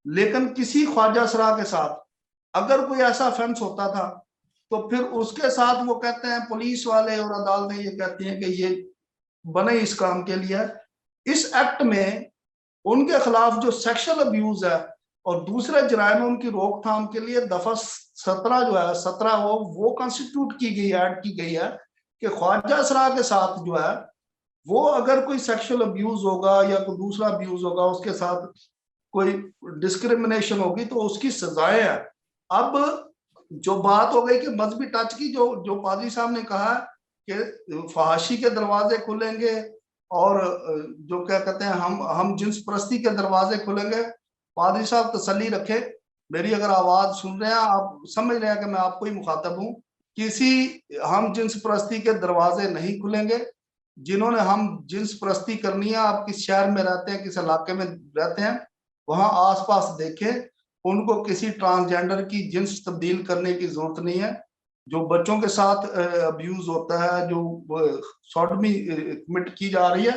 लेकिन किसी ख्वाजा सरा के साथ अगर कोई ऐसा ऑफेंस होता था तो फिर उसके साथ वो कहते हैं, पुलिस वाले और अदालतें ये कहती हैं कि ये बने इस काम के लिए। इस एक्ट में उनके खिलाफ जो सेक्सुअल अब्यूज है और दूसरे जराइम उनकी रोकथाम के लिए दफा 17 जो है 17 वो कॉन्स्टिट्यूट की गई, ऐड की गई है कि ख्वाजा सरा के साथ जो है वो अगर कोई सेक्सुअल अब्यूज होगा या कोई दूसरा अब्यूज होगा, उसके साथ कोई डिस्क्रिमिनेशन होगी तो उसकी सजाएं हैं। अब जो बात हो गई कि मजहबी टच की, जो पादरी साहब ने कहा कि फहाशी के दरवाजे खुलेंगे और जो क्या कहते हैं हम जिन्स परस्ती के दरवाजे खुलेंगे, पादरी साहब तसल्ली रखे, मेरी अगर आवाज सुन रहे हैं आप समझ रहे हैं कि मैं आपको ही मुखातब हूँ, किसी हम जिन्स परस्ती के दरवाजे नहीं खुलेंगे। जिन्होंने हम जिन्स परस्ती करनी है, आप किस शहर में रहते हैं, किस इलाके में रहते हैं, वहां आसपास देखें, उनको किसी ट्रांसजेंडर की जिन्स तब्दील करने की जरूरत नहीं है। जो बच्चों के साथ अब्यूज होता है, जो सॉडमी कमिट की जा रही है,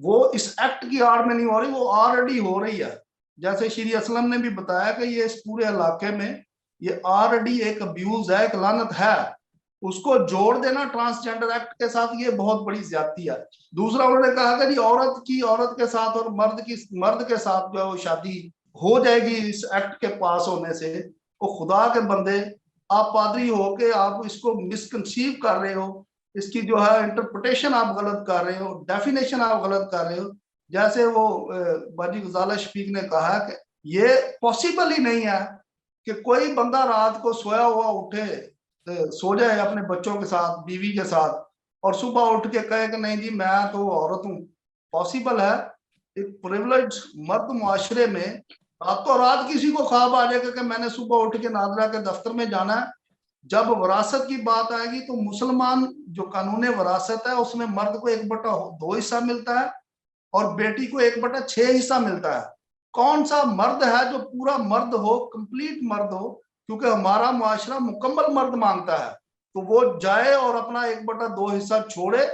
वो इस एक्ट की आड़ में नहीं हो रही, वो ऑलरेडी हो रही है। जैसे श्री असलम ने भी बताया कि ये इस पूरे इलाके में ये ऑलरेडी एक अब्यूज है, एक लानत है, उसको जोड़ देना ट्रांसजेंडर एक्ट के साथ ये बहुत बड़ी ज्यादती है। दूसरा उन्होंने कहा कि औरत के साथ और मर्द के साथ जो शादी हो जाएगी इस एक्ट के पास होने से, तो खुदा के बंदे आप पादरी हो के आप इसको मिसकंसीव कर रहे हो, इसकी जो है इंटरप्रिटेशन आप गलत कर रहे हो, डेफिनेशन आप गलत कर रहे हो। जैसे वो बाजी गजाला शफीक ने कहा कि ये पॉसिबल ही नहीं है कि कोई बंदा रात को सोया हुआ उठे, सो जाए अपने बच्चों के साथ, बीवी के साथ, और सुबह उठ के कहे कि नहीं जी मैं तो औरत हूँ। पॉसिबल है? एक प्रिविलेज मर्द मुआशरे में रातों रात किसी को ख्वाब आ जाएगा कि मैंने सुबह उठ के नादरा के दफ्तर में जाना है। जब विरासत की बात आएगी तो मुसलमान जो कानून विरासत है उसमें मर्द को 1/2 हिस्सा मिलता है और बेटी को 1/6 हिस्सा मिलता है। कौन सा मर्द है जो पूरा मर्द हो, कंप्लीट मर्द हो? क्योंकि हमारा मुआशरा मुकम्मल मर्द मांगता है, तो वो जाए और अपना 1/2 हिस्सा छोड़े,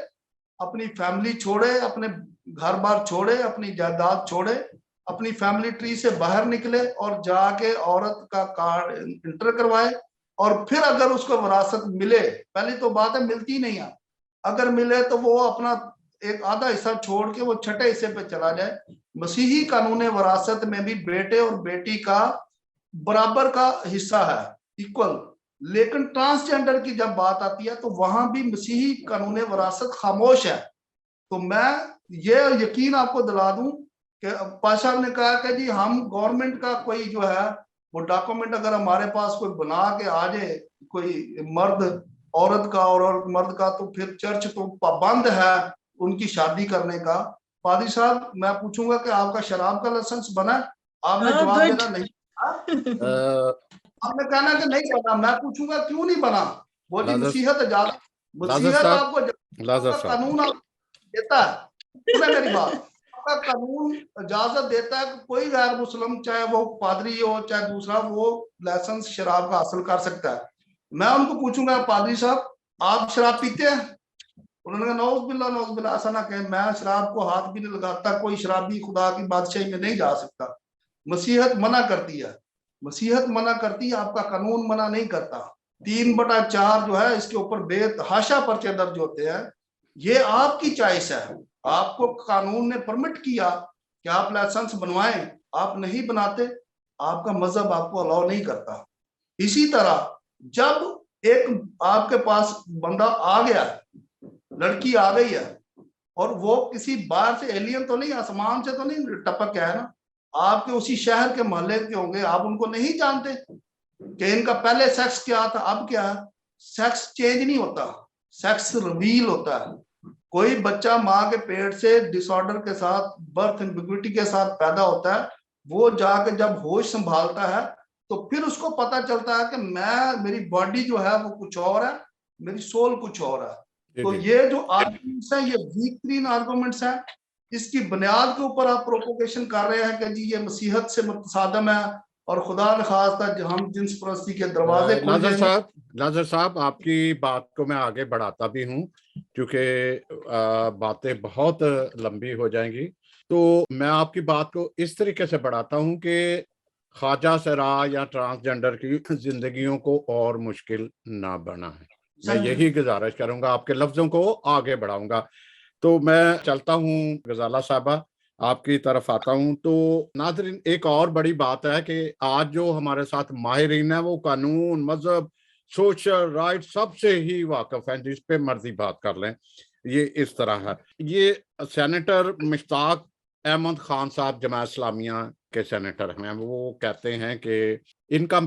अपनी फैमिली छोड़े, अपने घर बार छोड़े, अपनी जायदाद छोड़े, अपनी फैमिली ट्री से बाहर निकले और जाके औरत का कार्ड इंटर करवाए, और फिर अगर उसको विरासत मिले, पहली तो बात है मिलती नहीं है, अगर मिले तो वो अपना एक आधा हिस्सा छोड़ के वो छठे हिस्से पे चला जाए। मसीही कानून विरासत में भी बेटे और बेटी का बराबर का हिस्सा है, इक्वल। लेकिन ट्रांसजेंडर की जब बात आती है तो वहां भी मसीही कानून विरासत खामोश है। तो मैं ये यकीन आपको दिला दूं कि पाशा ने कहा कि जी हम गवर्नमेंट का कोई जो है वो डॉक्यूमेंट अगर हमारे पास कोई बना के आ जाए, कोई मर्द औरत का और औरत मर्द का, तो फिर चर्च तो पाबंद है उनकी शादी करने का। पादी साहब मैं पूछूंगा कि आपका शराब का लाइसेंस बना? आपने जवाब देना नहीं, आपने कहना कि नहीं बना। मैं पूछूंगा क्यों नहीं बना? वो जी मसीहत इजाजत, मसीहत आपको कानून देता है, सुने मेरी बात, आपका कानून इजाजत देता है कि कोई गैर मुस्लिम, चाहे वो पादरी हो चाहे दूसरा, वो लाइसेंस शराब का हासिल कर सकता है। मैं उनको पूछूंगा पादरी साहब आप शराब पीते हैं? उन्होंने कहा नौज बिल्ला ऐसा ना कहे, मैं शराब को हाथ भी नहीं लगाता, कोई शराबी खुदा की बादशाही में नहीं जा सकता। मसीहत मना करती है, मसीहत मना करती है, आपका कानून मना नहीं करता। 3/4 जो है इसके ऊपर बेतहाशा पर्चे दर्ज होते हैं। ये आपकी चॉइस है, आपको कानून ने परमिट किया कि आप लाइसेंस बनवाएं, آپ نہیں بناتے, آپ کا مذہب آپ کو الاؤ نہیں کرتا. اسی طرح جب ایک آپ کے پاس بندہ آ گیا, لڑکی آ گئی ہے, اور وہ کسی باہر سے ایلین تو نہیں, آسمان سے تو نہیں ٹپک کے ہے نا, آپ کے اسی شہر کے محلے کے ہوں گے, آپ ان کو نہیں جانتے کہ ان کا پہلے سیکس کیا تھا, اب کیا ہے. سیکس چینج نہیں ہوتا, سیکس ریویل ہوتا ہے. کوئی بچہ ماں کے پیٹ سے ڈس آرڈر کے ساتھ, برتھ ایمبیگوٹی کے ساتھ پیدا ہوتا ہے, وہ جا کے جب ہوش سنبھالتا ہے تو پھر اس کو پتا چلتا ہے کہ میری باڈی جو ہے وہ کچھ اور ہے, میری سول کچھ اور ہے. تو یہ جو آرگومنٹس ہیں یہ ویک ترین آرگومنٹس ہیں. اس کی بنیاد کے اوپر آپ پروپوگیشن کر رہے ہیں کہ جی یہ مسیحت سے متصادم ہے اور خدا نخواستہ ہم جنس پرستی کے دروازے کھل جائیں گے. ناظر صاحب, آپ کی بات کو میں آگے بڑھاتا بھی ہوں کیونکہ باتیں بہت لمبی ہو جائیں گی, تو میں آپ کی بات کو اس طریقے سے بڑھاتا ہوں کہ خواجہ سرا یا ٹرانسجنڈر کی زندگیوں کو اور مشکل نہ بنائیں. میں یہی گزارش کروں گا, آپ کے لفظوں کو آگے بڑھاؤں گا. تو میں چلتا ہوں غزالہ صاحبہ, آپ کی طرف آتا ہوں. تو ناظرین, ایک اور بڑی بات ہے کہ آج جو ہمارے ساتھ ماہرین ہیں وہ قانون, مذہب, سوشل رائٹ سب سے ہی واقف ہیں, جس پہ مرضی بات کر لیں. یہ اس طرح ہے. یہ سینیٹر مشتاق احمد خان صاحب جماعت اسلامیہ کے سینیٹر ہیں, وہ کہتے ہیں کہ ان کا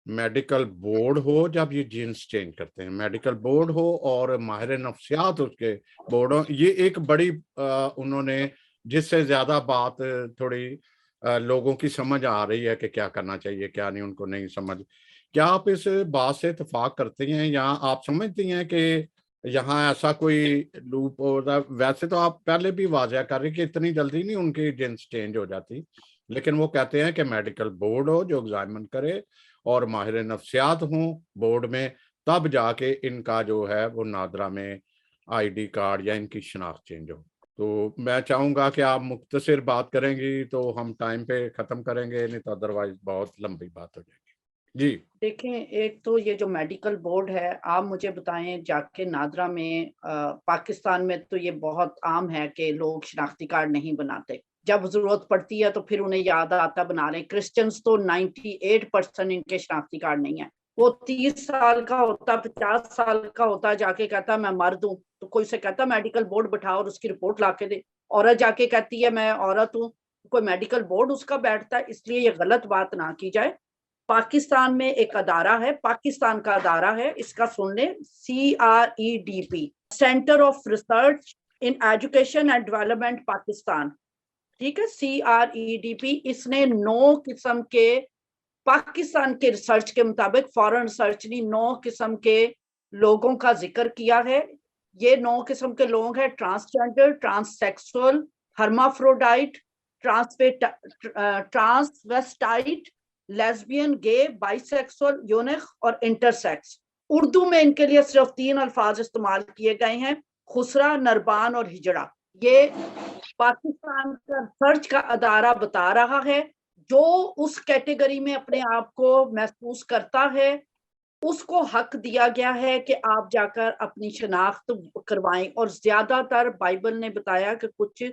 میڈیکل بورڈ ہو, جب یہ جینس چینج کرتے ہیں میڈیکل بورڈ ہو اور ماہر نفسیات اس کے بورڈ ہو. یہ ایک بڑی انہوں نے, جس سے زیادہ بات تھوڑی لوگوں کی سمجھ آ رہی ہے کہ کیا کرنا چاہیے کیا نہیں, ان کو نہیں سمجھ. کیا آپ اس بات سے اتفاق کرتے ہیں یا آپ سمجھتی ہیں کہ یہاں ایسا کوئی لوپ ہو رہا؟ ویسے تو آپ پہلے بھی واضح کر رہے کہ اتنی جلدی نہیں ان کی جنس چینج ہو جاتی, لیکن وہ کہتے ہیں کہ میڈیکل بورڈ ہو جو ایگزامن کرے اور ماہر نفسیات ہوں بورڈ میں, تب جا کے ان کا جو ہے وہ نادرا میں آئی ڈی کارڈ یا ان کی شناخت چینج ہو. تو میں چاہوں گا کہ آپ مختصر بات کریں گی تو ہم ٹائم پہ ختم کریں گے, نہیں تو ادروائز بہت لمبی بات ہو جائے گی. جی دیکھیں, ایک تو یہ جو میڈیکل بورڈ ہے, آپ مجھے بتائیں جا کے نادرا میں, پاکستان میں تو یہ بہت عام ہے کہ لوگ شناختی کارڈ نہیں بناتے, جب ضرورت پڑتی ہے تو پھر انہیں یاد آتا بنا رہے. کرسچنز تو 98% ان کے شناختی کارڈ نہیں ہے. وہ 30 سال کا ہوتا, 50 سال کا ہوتا, جا کے کہتا میں مرد ہوں, تو کوئی سے کہتا میڈیکل بورڈ بٹھاؤ اور اس کی رپورٹ لا کے دے. عورت جا کے کہتی ہے میں عورت ہوں, کوئی میڈیکل بورڈ اس کا بیٹھتا ہے. اس لیے یہ غلط بات نہ کی جائے. پاکستان میں ایک ادارہ ہے, پاکستان کا ادارہ ہے, اس کا سن لیں, CREDP, centre of research in education and development Pakistan. ٹھیک ہے, CREDP. اس نے 9 قسم کے, پاکستان کے ریسرچ کے مطابق, فارن ریسرچ نے 9 قسم کے لوگوں کا ذکر کیا ہے. یہ 9 قسم کے لوگ ہیں: ٹرانسجینڈر, ٹرانس-سیکسول, ہرمافروڈائٹ, ٹرانسویسٹائٹ, لیسبین, گے, بائی سیکسول, یونیک اور انٹرسیکس. اردو میں ان کے لیے صرف 3 الفاظ استعمال کیے گئے ہیں: خسرا, نربان اور ہجڑا. یہ پاکستان کا ریسرچ کا ادارہ بتا رہا ہے. جو اس کیٹیگری میں اپنے آپ کو محسوس کرتا ہے اس کو حق دیا گیا ہے کہ آپ جا کر اپنی شناخت کروائیں. اور زیادہ تر بائبل نے بتایا کہ کچھ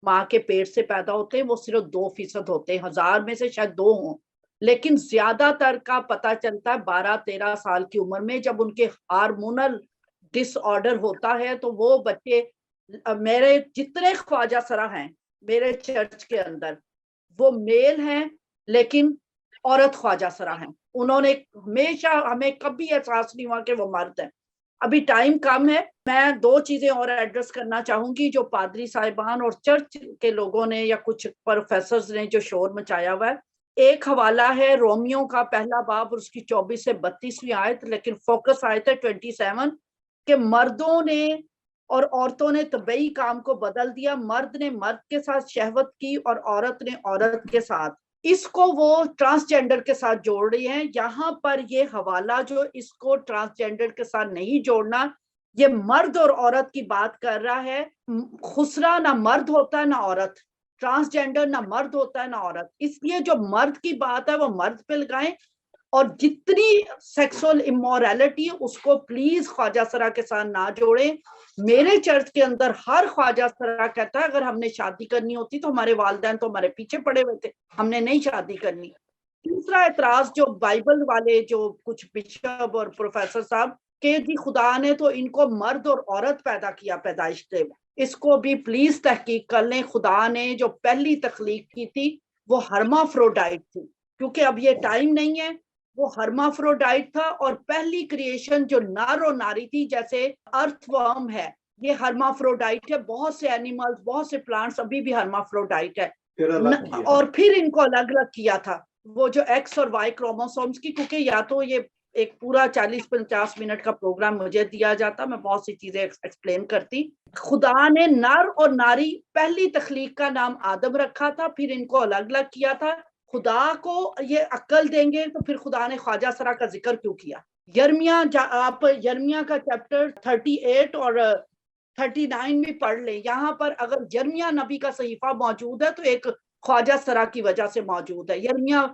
ماں کے پیٹ سے پیدا ہوتے ہیں, وہ صرف 2% ہوتے ہیں, 1000 میں سے شاید 2 ہوں, لیکن زیادہ تر کا پتہ چلتا ہے 12-13 سال کی عمر میں, جب ان کے ہارمونل ڈس آرڈر ہوتا ہے. تو وہ بچے, میرے جتنے خواجہ سرا ہیں میرے چرچ کے اندر, وہ میل ہیں لیکن عورت خواجہ سرا ہیں. انہوں نے ہمیشہ, ہمیں کبھی احساس نہیں ہوا کہ وہ مرد ہیں. ابھی ٹائم کم ہے, میں 2 چیزیں اور ایڈریس کرنا چاہوں گی جو پادری صاحبان اور چرچ کے لوگوں نے یا کچھ پروفیسرز نے جو شور مچایا ہوا ہے. ایک حوالہ ہے رومیو کا 1 باب اور اس کی 24 سے 32ویں آیت, لیکن فوکس آیت ہے 27 کہ مردوں نے اور عورتوں نے طبعی کام کو بدل دیا. مرد نے مرد کے ساتھ شہوت کی اور عورت نے عورت کے ساتھ. اس کو وہ ٹرانسجینڈر کے ساتھ جوڑ رہی ہیں. یہاں پر یہ حوالہ جو اس کو ٹرانسجینڈر کے ساتھ نہیں جوڑنا, یہ مرد اور عورت کی بات کر رہا ہے. خسرا نہ مرد ہوتا ہے نہ عورت, ٹرانسجینڈر نہ مرد ہوتا ہے نہ عورت. اس لیے جو مرد کی بات ہے وہ مرد پہ لگائیں, اور جتنی سیکسول امورالٹی اس کو پلیز خواجہ سرا کے ساتھ نہ جوڑیں. میرے چرچ کے اندر ہر خواجہ سرا کہتا ہے اگر ہم نے شادی کرنی ہوتی تو ہمارے والدین تو ہمارے پیچھے پڑے ہوئے تھے, ہم نے نہیں شادی کرنی. تیسرا اعتراض جو بائبل والے جو کچھ بشپ اور پروفیسر صاحب کہ جی خدا نے تو ان کو مرد اور عورت پیدا کیا پیدائش سے, اس کو بھی پلیز تحقیق کر لیں. خدا نے جو پہلی تخلیق کی تھی وہ ہرمافروڈائٹ تھی, کیونکہ اب یہ ٹائم نہیں ہے, وہ ہرمافروڈائٹ تھا. اور پہلی کریشن جو نر اور ناری تھی جیسے ارتھ ورم ہے یہ ہرمافروڈائٹ ہے, بہت سے اینیملز بہت سے پلانٹس ابھی بھی ہرمافروڈائٹ ہے. اور پھر ان کو الگ الگ کیا تھا وہ جو ایکس اور وائی کروموسومز کی, کیونکہ یا تو یہ ایک پورا 40-50 منٹ کا پروگرام مجھے دیا جاتا, میں بہت سی چیزیں ایکسپلین کرتی. خدا نے نر اور ناری پہلی تخلیق کا نام آدم رکھا تھا, پھر ان کو الگ الگ کیا تھا. خدا کو یہ عقل دیں گے تو پھر خدا نے خواجہ سرا کا ذکر کیوں کیا؟ یرمیہ آپ یرمیہ کا چیپٹر 38 اور 39 بھی پڑھ لیں, یہاں پر اگر یرمیہ نبی کا صحیفہ موجود ہے تو ایک خواجہ سرا کی وجہ سے موجود ہے. یرمیہ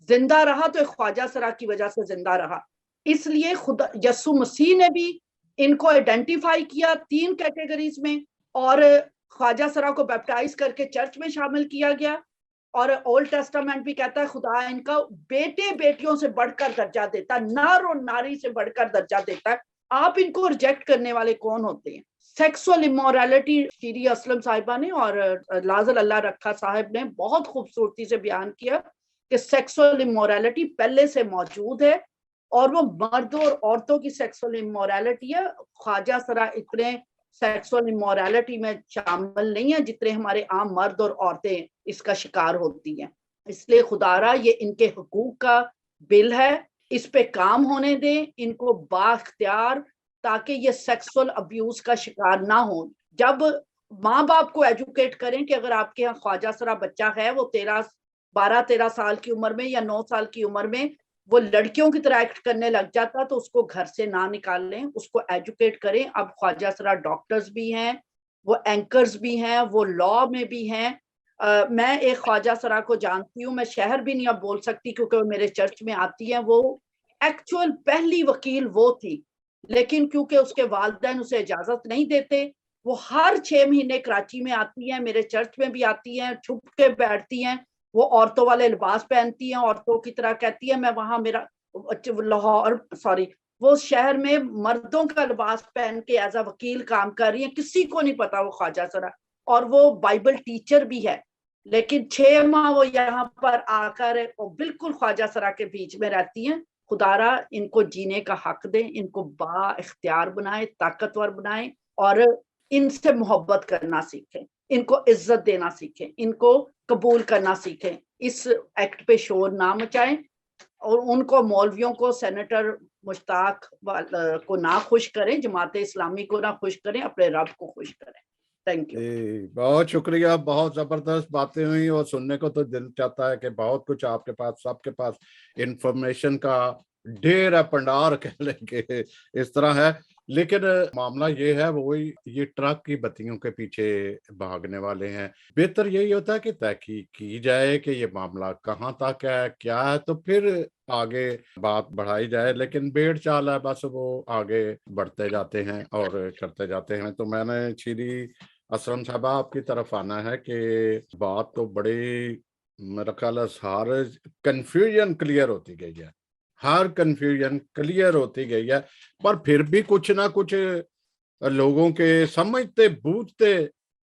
زندہ رہا تو ایک خواجہ سرا کی وجہ سے زندہ رہا. اس لیے خدا یسوع مسیح نے بھی ان کو آئیڈینٹیفائی کیا 3 کیٹیگریز میں, اور خواجہ سرا کو بیپٹائز کر کے چرچ میں شامل کیا گیا. اور اولڈ ٹیسٹامنٹ بھی کہتا ہے خدا ان کا بیٹے بیٹیوں سے بڑھ کر درجہ دیتا ہے, نر اور ناری سے بڑھ کر درجہ دیتا ہے. آپ ان کو ریجیکٹ کرنے والے کون ہوتے ہیں؟ سیکسول امورالٹی شیری اسلم صاحبہ نے اور لازل اللہ رکھا صاحب نے بہت خوبصورتی سے بیان کیا کہ سیکسول امورالٹی پہلے سے موجود ہے, اور وہ مردوں اور عورتوں کی سیکسول امورالٹی ہے. خواجہ سرا اتنے سیکسول امورالٹی میں شامل نہیں ہے جتنے ہمارے عام مرد اور عورتیں اس کا شکار ہوتی ہیں. اس لیے خدا را یہ ان کے حقوق کا بل ہے, اس پہ کام ہونے دیں ان کو بااختیار, تاکہ یہ سیکسول ابیوز کا شکار نہ ہوں. جب ماں باپ کو ایجوکیٹ کریں کہ اگر آپ کے یہاں خواجہ سرا بچہ ہے وہ 12-13 سال کی عمر میں یا 9 سال کی عمر میں وہ لڑکیوں کی طرح ایکٹ کرنے لگ جاتا تو اس کو گھر سے نہ نکالیں, اس کو ایجوکیٹ کریں. اب خواجہ سرا ڈاکٹرز بھی ہیں, وہ اینکرز بھی ہیں, وہ لاء میں بھی ہیں. میں ایک خواجہ سرا کو جانتی ہوں, میں شہر بھی نہیں اب بول سکتی کیونکہ وہ میرے چرچ میں آتی ہے. وہ ایکچوئل پہلی وکیل وہ تھی, لیکن کیونکہ اس کے والدین اسے اجازت نہیں دیتے وہ ہر 6 مہینے کراچی میں آتی ہیں, میرے چرچ میں بھی آتی ہیں, چھپ کے بیٹھتی ہیں, وہ عورتوں والے لباس پہنتی ہیں, عورتوں کی طرح کہتی ہے میں وہاں میرا وہ شہر میں مردوں کا لباس پہن کے ایز اے وکیل کام کر رہی ہیں, کسی کو نہیں پتا وہ خواجہ سرا, اور وہ بائبل ٹیچر بھی ہے. لیکن 6 ماہ وہ یہاں پر آ کر بالکل خواجہ سرا کے بیچ میں رہتی ہیں. خدا را ان کو جینے کا حق دیں, ان کو با اختیار بنائیں, طاقتور بنائیں, اور ان سے محبت کرنا سیکھیں, ان کو عزت دینا سیکھیں, ان کو قبول کرنا سیکھیں. اس ایکٹ پہ شور نہ مچائیں, اور ان کو مولویوں کو سینیٹر مشتاق کو نہ خوش کریں, جماعت اسلامی کو نہ خوش کریں, اپنے رب کو خوش کریں. Thank you. بہت شکریہ, بہت زبردست باتیں ہوئی, اور سننے کو تو دل چاہتا ہے کہ بہت کچھ آپ کے پاس, سب کے پاس انفارمیشن کا ڈھیر ہے, پنڈار کہہ لیں کہ اس طرح ہے. لیکن معاملہ یہ ہے وہی, یہ ٹرک کی بتیوں کے پیچھے بھاگنے والے ہیں. بہتر یہی ہوتا ہے کہ تحقیق کی جائے کہ یہ معاملہ کہاں تک ہے, کیا ہے, تو پھر آگے بات بڑھائی جائے. لیکن بھیڑ چال ہے, بس وہ آگے بڑھتے جاتے ہیں اور کرتے جاتے ہیں. تو میں نے شیری اسلم صاحبہ آپ کی طرف آنا ہے کہ بات تو بڑی میرا خیال ہے ہر کنفیوژن کلیئر ہوتی گئی ہے, ہر کنفیوژن کلیئر ہوتی گئی ہے, پر پھر بھی کچھ نہ کچھ لوگوں کے سمجھتے بوجھتے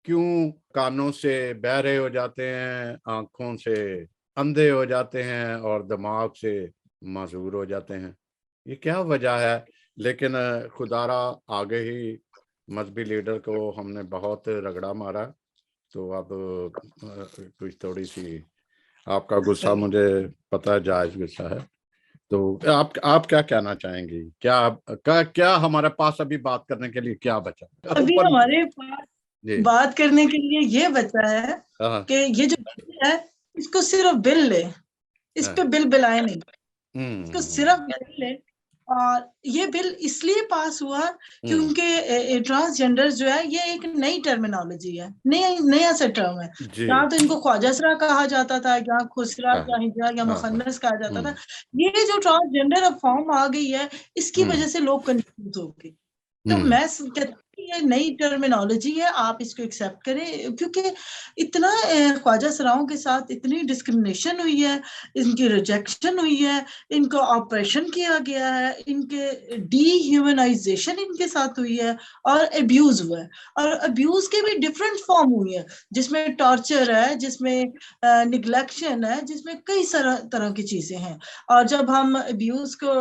کیوں کانوں سے بہرے ہو جاتے ہیں, آنکھوں سے اندھے ہو جاتے ہیں, اور دماغ سے معذور ہو جاتے ہیں. یہ کیا وجہ ہے؟ لیکن خدا را آگے ہی مذہبی لیڈر کو ہم نے بہت رگڑا مارا, تو اب کچھ تھوڑی سی آپ کا غصہ مجھے پتہ ہے جائز غصہ ہے, تو آپ کیا کہنا چاہیں گی؟ کیا ہمارے پاس ابھی بات کرنے کے لیے کیا بچا؟ ابھی ہمارے پاس بات کرنے کے لیے یہ بچا ہے کہ یہ جو بل ہے اس کو صرف بل لے, اس پہ بل بلائے نہیں, اس کو صرف بل لے और ये बिल इसलिए पास हुआ क्योंकि ट्रांसजेंडर जो है ये एक नई टर्मिनोलॉजी है, नया सा टर्म है। यहाँ तो इनको ख्वाजासरा कहा जाता था, या खुसरा या हिजरा या मुखन्नस कहा जाता था। ये जो ट्रांसजेंडर अब फॉर्म आ गई है, इसकी वजह से लोग कंफ्यूज हो गए। तो मैं कहती हूँ ये नई टर्मिनोलॉजी है, आप इसको एक्सेप्ट करें, क्योंकि इतना ख्वाजा सराओं के साथ इतनी डिस्क्रिमिनेशन हुई है, इनकी रिजेक्शन हुई है, इनको ऑपरेशन किया गया है, इनके डीह्यूमनाइजेशन इनके साथ हुई है और अब्यूज हुआ है। और अब्यूज के भी डिफरेंट फॉर्म हुई है, जिसमें टॉर्चर है, जिसमें निग्लेक्शन है, जिसमें कई तरह की चीजें हैं। और जब हम अब्यूज को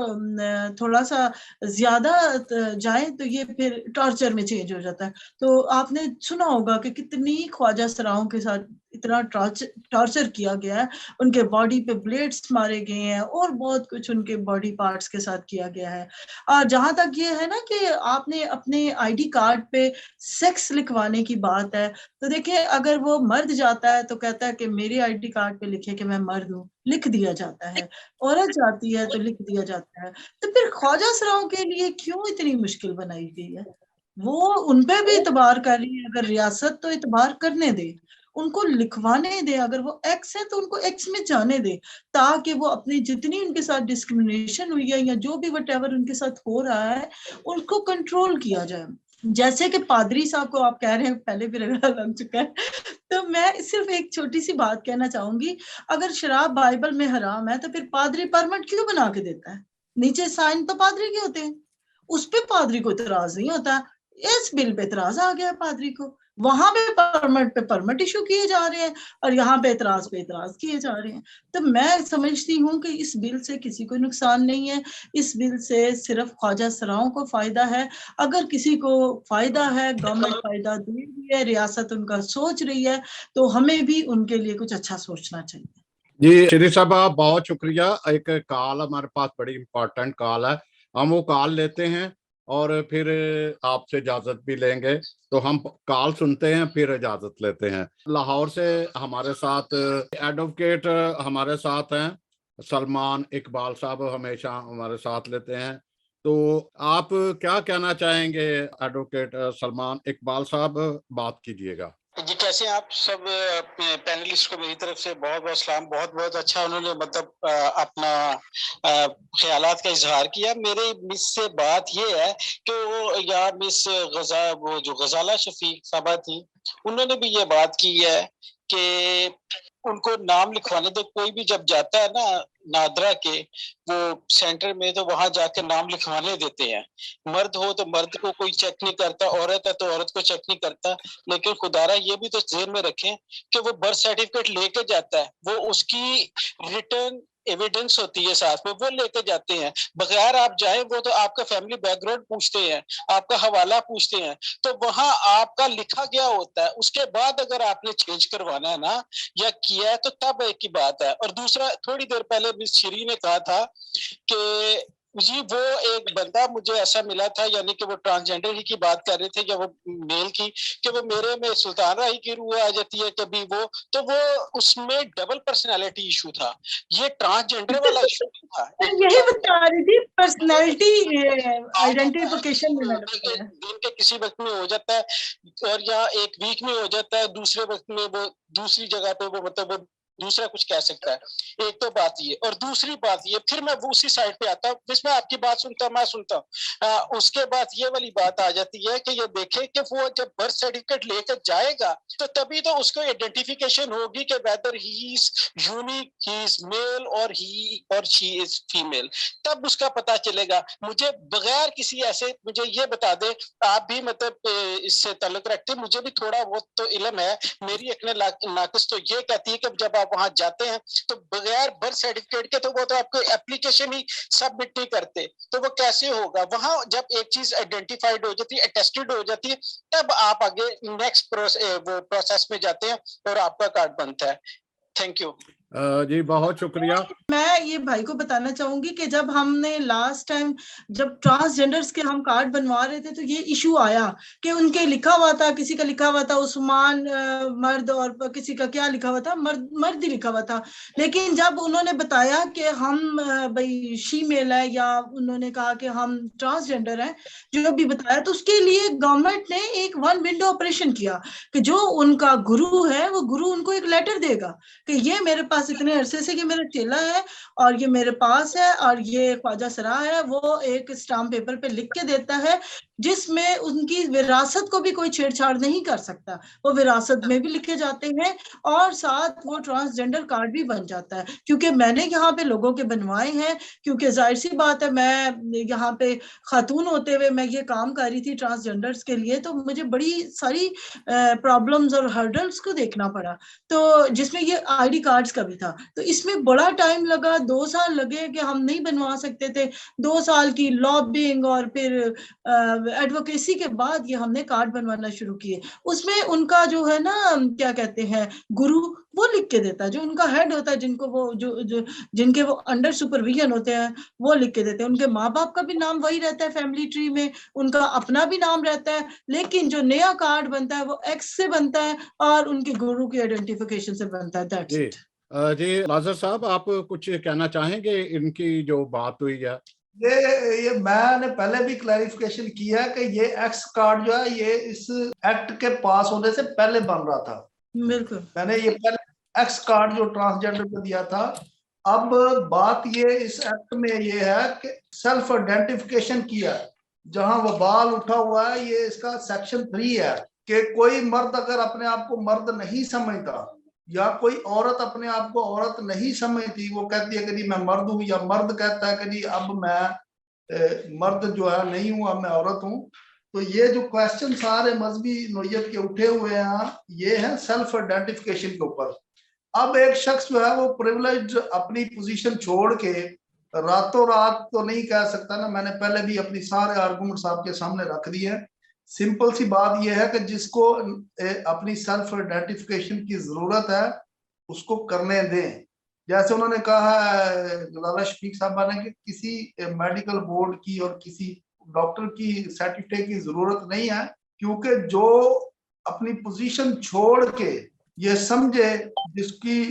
थोड़ा सा ज्यादा जाए तो ये फिर टॉर्चर में चेंज हो जाता है। तो आपने सुना होगा कि कितनी ख्वाजा सराओं के साथ इतना टॉर्चर किया गया है, उनके बॉडी पे ब्लेड्स मारे गए हैं और बहुत कुछ उनके बॉडी पार्ट्स के साथ किया गया है। और जहां तक ये है ना कि आपने अपने आईडी कार्ड पे सेक्स लिखवाने की बात है, तो देखिए अगर वो मर्द जाता है तो कहता है कि मेरे आईडी कार्ड पे लिखे कि मैं मर्द हूँ, लिख दिया जाता है। औरत जाती है तो लिख दिया जाता है। तो फिर ख्वाजा सराओं के लिए क्यों इतनी मुश्किल बनाई गई है? वो उनपे भी इतबार कर रही है, अगर रियासत तो इतबार करने दे, उनको लिखवाने दे। अगर वो एक्स है तो उनको एक्स में जाने दे, ताकि वो अपनी जितनी उनके साथ डिस्क्रिमिनेशन हुई है या जो भी वटेवर उनके साथ हो रहा है उनको कंट्रोल किया जाए। जैसे कि पादरी साहब को आप कह रहे हैं पहले भी रगड़ा लग चुका है, तो मैं सिर्फ एक छोटी सी बात कहना चाहूंगी, अगर शराब बाइबल में हराम है तो फिर पादरी परमिट क्यों बना के देता है? नीचे साइन तो पादरी के होते हैं, उस पे पादरी को इतराज नहीं होता। इस बिल पे इतराज आ गया पादरी को, वहां पे परमिट इशू किए जा रहे हैं और यहाँ पे इतराज किए जा रहे हैं। तो मैं समझती हूँ कि इस बिल से किसी को नुकसान नहीं है, इस बिल से सिर्फ ख्वाजा सराओं को फायदा है। अगर किसी को फायदा है, गवर्नमेंट फायदा दे रही है, रियासत उनका सोच रही है, तो हमें भी उनके लिए कुछ अच्छा सोचना चाहिए। जी श्री साहब बहुत शुक्रिया। एक कॉल हमारे पास बड़ी इंपॉर्टेंट कॉल है, हम वो कॉल लेते हैं और फिर आपसे इजाजत भी लेंगे। तो हम कॉल सुनते हैं फिर इजाजत लेते हैं। लाहौर से हमारे साथ एडवोकेट हमारे साथ हैं, सलमान इकबाल साहब हमेशा हमारे साथ लेते हैं। तो आप क्या कहना चाहेंगे एडवोकेट सलमान इकबाल साहब, बात कीजिएगा। जी कैसे हैं आप सब पैनलिस्ट को मेरी तरफ से बहुत बहुत सलाम। बहुत बहुत अच्छा उन्होंने मतलब अपना ख्यालात का इजहार किया। मेरे मिस से बात ये है कि वो या मिस वो जो गजाला शफीक साहबा थी, उन्होंने भी ये बात की है कि उनको नाम लिखवाने दो। कोई भी जब जाता है ना नादरा के वो सेंटर में, तो वहां जाकर नाम लिखवाने देते हैं। मर्द हो तो मर्द को कोई चेक नहीं करता, औरत है तो औरत को चेक नहीं करता। लेकिन खुदारा ये भी तो ध्यान में रखें कि वो बर्थ सर्टिफिकेट लेके जाता है, वो उसकी रिटर्न एविडेंस होती है साथ में, वो लेके जाते हैं। बगैर आप जाए वो तो आपका फैमिली बैकग्राउंड पूछते हैं, आपका हवाला पूछते हैं, तो वहां आपका लिखा गया होता है। उसके बाद अगर आपने चेंज करवाना है ना या किया है तो तब एक ही बात है। और दूसरा, थोड़ी देर पहले मिस श्री ने कहा था कि जी वो एक बंदा मुझे ऐसा मिला था, यानी कि वो ट्रांसजेंडर ही की बात कर रहे थे या वो मेल की, कि वो मेरे में सुल्तान राही की रूह आ जाती है कभी वो, तो वो उसमें डबल पर्सनालिटी इशू था, ये ट्रांसजेंडर वाला इशू था। यही बता रही थी, पर्सनालिटी आइडेंटिफिकेशन में मैंने बताया। दिन के किसी वक्त में हो जाता है और या एक वीक में हो जाता है, दूसरे वक्त में वो दूसरी जगह पे वो मतलब वो दूसरा कुछ कह सकता है। एक तो बात ये, और दूसरी बात ये, फिर मैं वो उसी साइड पे आता हूँ जिसमें आपकी बात सुनता मैं सुनता हूँ। उसके बाद ये वाली बात आ जाती है कि ये देखे कि वो जब बर्थ सर्टिफिकेट लेकर जाएगा तो तभी तो उसको आइडेंटिफिकेशन होगी कि weather he is unique, he is male और ही और शी इज फीमेल, तब उसका पता चलेगा। मुझे बगैर किसी ऐसे, मुझे ये बता दे, आप भी मतलब इससे ताल्लुक रखते, मुझे भी थोड़ा बहुत तो इल्म है। मेरी एक नाकिस तो ये कहती है कि जब आप वहां जाते हैं तो बगैर बर्थ सर्टिफिकेट के तो वो तो आपको एप्लीकेशन ही सबमिट नहीं करते, तो वो कैसे होगा? वहां जब एक चीज आइडेंटिफाइड हो जाती है, अटेस्टेड हो जाती है, तब आप आगे नेक्स्ट वो प्रोसेस में जाते हैं और आपका कार्ड बनता है। Thank you. जी बहुत शुक्रिया। मैं ये भाई को बताना चाहूंगी कि जब हमने लास्ट टाइम जब ट्रांसजेंडर्स के हम कार्ड बनवा रहे थे तो ये इशू आया कि उनके लिखा हुआ था, किसी का लिखा हुआ था उस्मान मर्द और किसी का क्या लिखा हुआ था, मर्द ही लिखा हुआ था। लेकिन जब उन्होंने बताया कि हम भाई शीमेल है या उन्होंने कहा कि हम ट्रांसजेंडर हैं, जो भी बताया, तो उसके लिए गवर्नमेंट ने एक वन विंडो ऑपरेशन किया कि जो उनका गुरु है वो गुरु उनको एक लेटर देगा कि ये मेरे पास इतने अरसे से कि मेरा चेला है और ये मेरे पास है और ये ख्वाजा सरा है, वो एक स्टाम्प पेपर पे लिख के देता है जिसमें उनकी विरासत को भी कोई छेड़छाड़ नहीं कर सकता। वो विरासत में भी लिखे जाते हैं और साथ वो ट्रांसजेंडर कार्ड भी बन जाता है। क्योंकि मैंने यहाँ पे लोगों के बनवाए हैं, क्योंकि जाहिर सी बात है मैं यहाँ पे खातून होते हुए मैं ये काम कर रही थी ट्रांसजेंडर्स के लिए, तो मुझे बड़ी सारी प्रॉब्लम्स और हर्डल्स को देखना पड़ा, तो जिसमें ये आईडी कार्ड्स का भी था। तो इसमें बड़ा टाइम लगा, 2 साल लगे कि हम नहीं बनवा सकते थे। 2 साल की लॉबिंग और फिर एडवोकेसी के बाद ये हमने कार्ड बनवाना शुरू किए। उसमें उनका जो है ना क्या कहते हैं गुरु, वो लिख के देता है, जो उनका हेड होता है, जिनको वो जो जिनके वो अंडर सुपरविजन होते हैं, वो लिख के देते हैं। उनके माँ बाप का भी नाम वही रहता है फैमिली ट्री में, उनका अपना भी नाम रहता है, लेकिन जो नया कार्ड बनता है वो एक्स से बनता है और उनके गुरु की आइडेंटिफिकेशन से बनता है। That's it. जी लाजर साहब, आप कुछ कहना चाहेंगे इनकी जो बात हुई है? ये मैंने पहले भी क्लैरिफिकेशन किया है कि ये एक्स कार्ड जो है ये इस एक्ट के पास होने से पहले बन रहा था। बिल्कुल, मैंने ये पहले एक्स कार्ड जो ट्रांसजेंडर को दिया था। अब बात ये इस एक्ट में ये है कि सेल्फ आइडेंटिफिकेशन किया, जहां वबाल उठा हुआ है, ये इसका सेक्शन 3 है कि कोई मर्द अगर अपने आप को मर्द नहीं समझता या कोई औरत अपने आप को औरत नहीं समझती, वो कहती है कि जी मैं मर्द हूं, या मर्द कहता है कि जी अब मैं मर्द जो है नहीं हूं, अब मैं औरत हूं, तो ये जो क्वेश्चन सारे मजहबी नोयत के उठे हुए हैं ये है सेल्फ आइडेंटिफिकेशन के ऊपर। अब एक शख्स जो है वो प्रिविलेज अपनी पोजीशन छोड़ के रातों रात तो नहीं कह सकता ना, मैंने पहले भी अपनी सारे आर्गुमेंट्स आपके सामने रख दिए हैं। सिंपल सी बात यह है कि जिसको अपनी सेल्फ आइडेंटिफिकेशन की जरूरत है उसको करने दें। जैसे उन्होंने कहा है शफीक साहबा ने कि किसी मेडिकल बोर्ड की और किसी डॉक्टर की सर्टिफिकेट की जरूरत नहीं है, क्योंकि जो अपनी पोजीशन छोड़ के ये समझे, जिसकी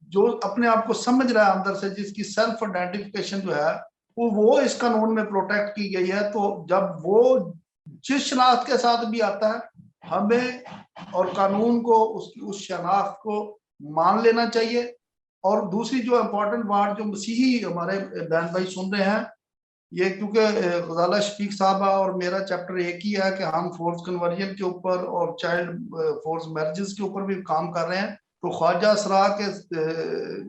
जो अपने आप को समझ रहा है अंदर से, जिसकी सेल्फ आइडेंटिफिकेशन जो है वो इस कानून में प्रोटेक्ट की गई है, तो जब वो जिस शनाख्त के साथ भी आता है हमें और कानून को उसकी उस शनाख्त को मान लेना चाहिए। और दूसरी जो इम्पोर्टेंट बात जो मसीही हमारे बहन भाई सुन रहे हैं, ये क्योंकि गजाला शफीक साहबा और मेरा चैप्टर एक ही है कि हम फोर्स कन्वर्जन के ऊपर और चाइल्ड फोर्स मैरिजेस के ऊपर भी काम कर रहे हैं, तो ख्वाजा सरा के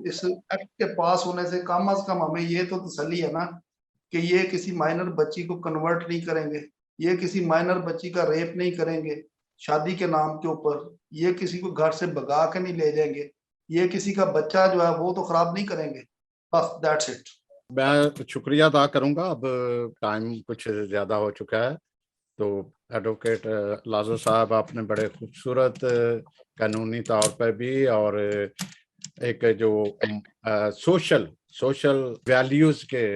इस एक्ट के पास होने से कम अज कम हमें ये तो तसल्ली है ना कि ये किसी माइनर बच्ची को कन्वर्ट नहीं करेंगे, ये किसी माइनर बच्ची का रेप नहीं करेंगे शादी के नाम के ऊपर, ये किसी को घर से भगा के नहीं ले जाएंगे, ये किसी का बच्चा जो है वो तो खराब नहीं करेंगे। बस दैट्स इट। मैं शुक्रिया अदा करूंगा, अब टाइम कुछ ज्यादा हो चुका है। तो एडवोकेट लाजर साहब, आपने बड़े खूबसूरत कानूनी तौर पर भी और एक जो सोशल वैल्यूज के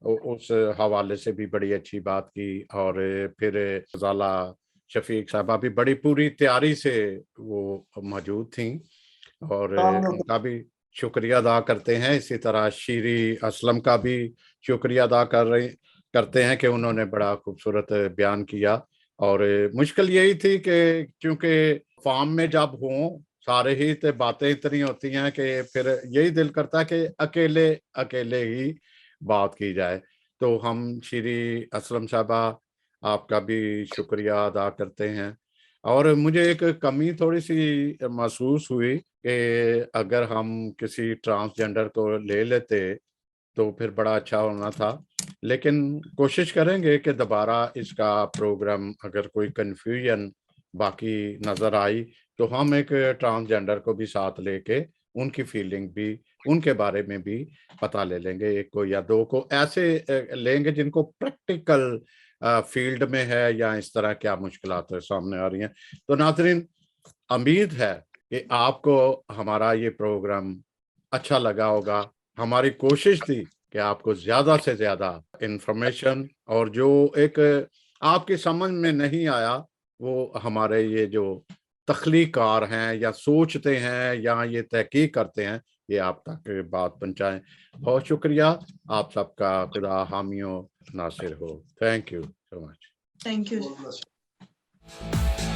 उस हवाले से भी बड़ी अच्छी बात की, और फिर ज़ाला शफीक साहबा भी बड़ी पूरी तैयारी से वो मौजूद थी और उनका भी शुक्रिया अदा करते हैं। इसी तरह शीरी असलम का भी शुक्रिया अदा करते हैं कि उन्होंने बड़ा खूबसूरत बयान किया। और मुश्किल यही थी कि क्योंकि फार्म में जब हों सारे ही तो बातें इतनी होती हैं कि फिर यही दिल करता है कि अकेले अकेले ही बात की जाए। तो हम शीरी असलम साहबा आपका भी शुक्रिया अदा करते हैं। और मुझे एक कमी थोड़ी सी महसूस हुई कि अगर हम किसी ट्रांसजेंडर को ले लेते तो फिर बड़ा अच्छा होना था, लेकिन कोशिश करेंगे कि दोबारा इसका प्रोग्राम, अगर कोई कन्फ्यूजन बाकी नज़र आई तो हम एक ट्रांसजेंडर को भी साथ लेके उनकी फीलिंग भी, उनके बारे में भी पता ले लेंगे। एक को या दो को ऐसे लेंगे जिनको प्रैक्टिकल फील्ड में है या इस तरह क्या मुश्किलात सामने आ रही हैं। तो नाज़रीन, उम्मीद है कि आपको हमारा ये प्रोग्राम अच्छा लगा होगा। हमारी कोशिश थी कि आपको ज्यादा से ज्यादा इंफॉर्मेशन, और जो एक आपकी समझ में नहीं आया वो हमारे ये जो तख्लीकार हैं या सोचते हैं या ये तहकीक करते हैं, ये आप तक बात पहुंचाएं। बहुत शुक्रिया। आप सबका खुदा हामियों नासिर हो। Thank you so much. Thank you. God bless you.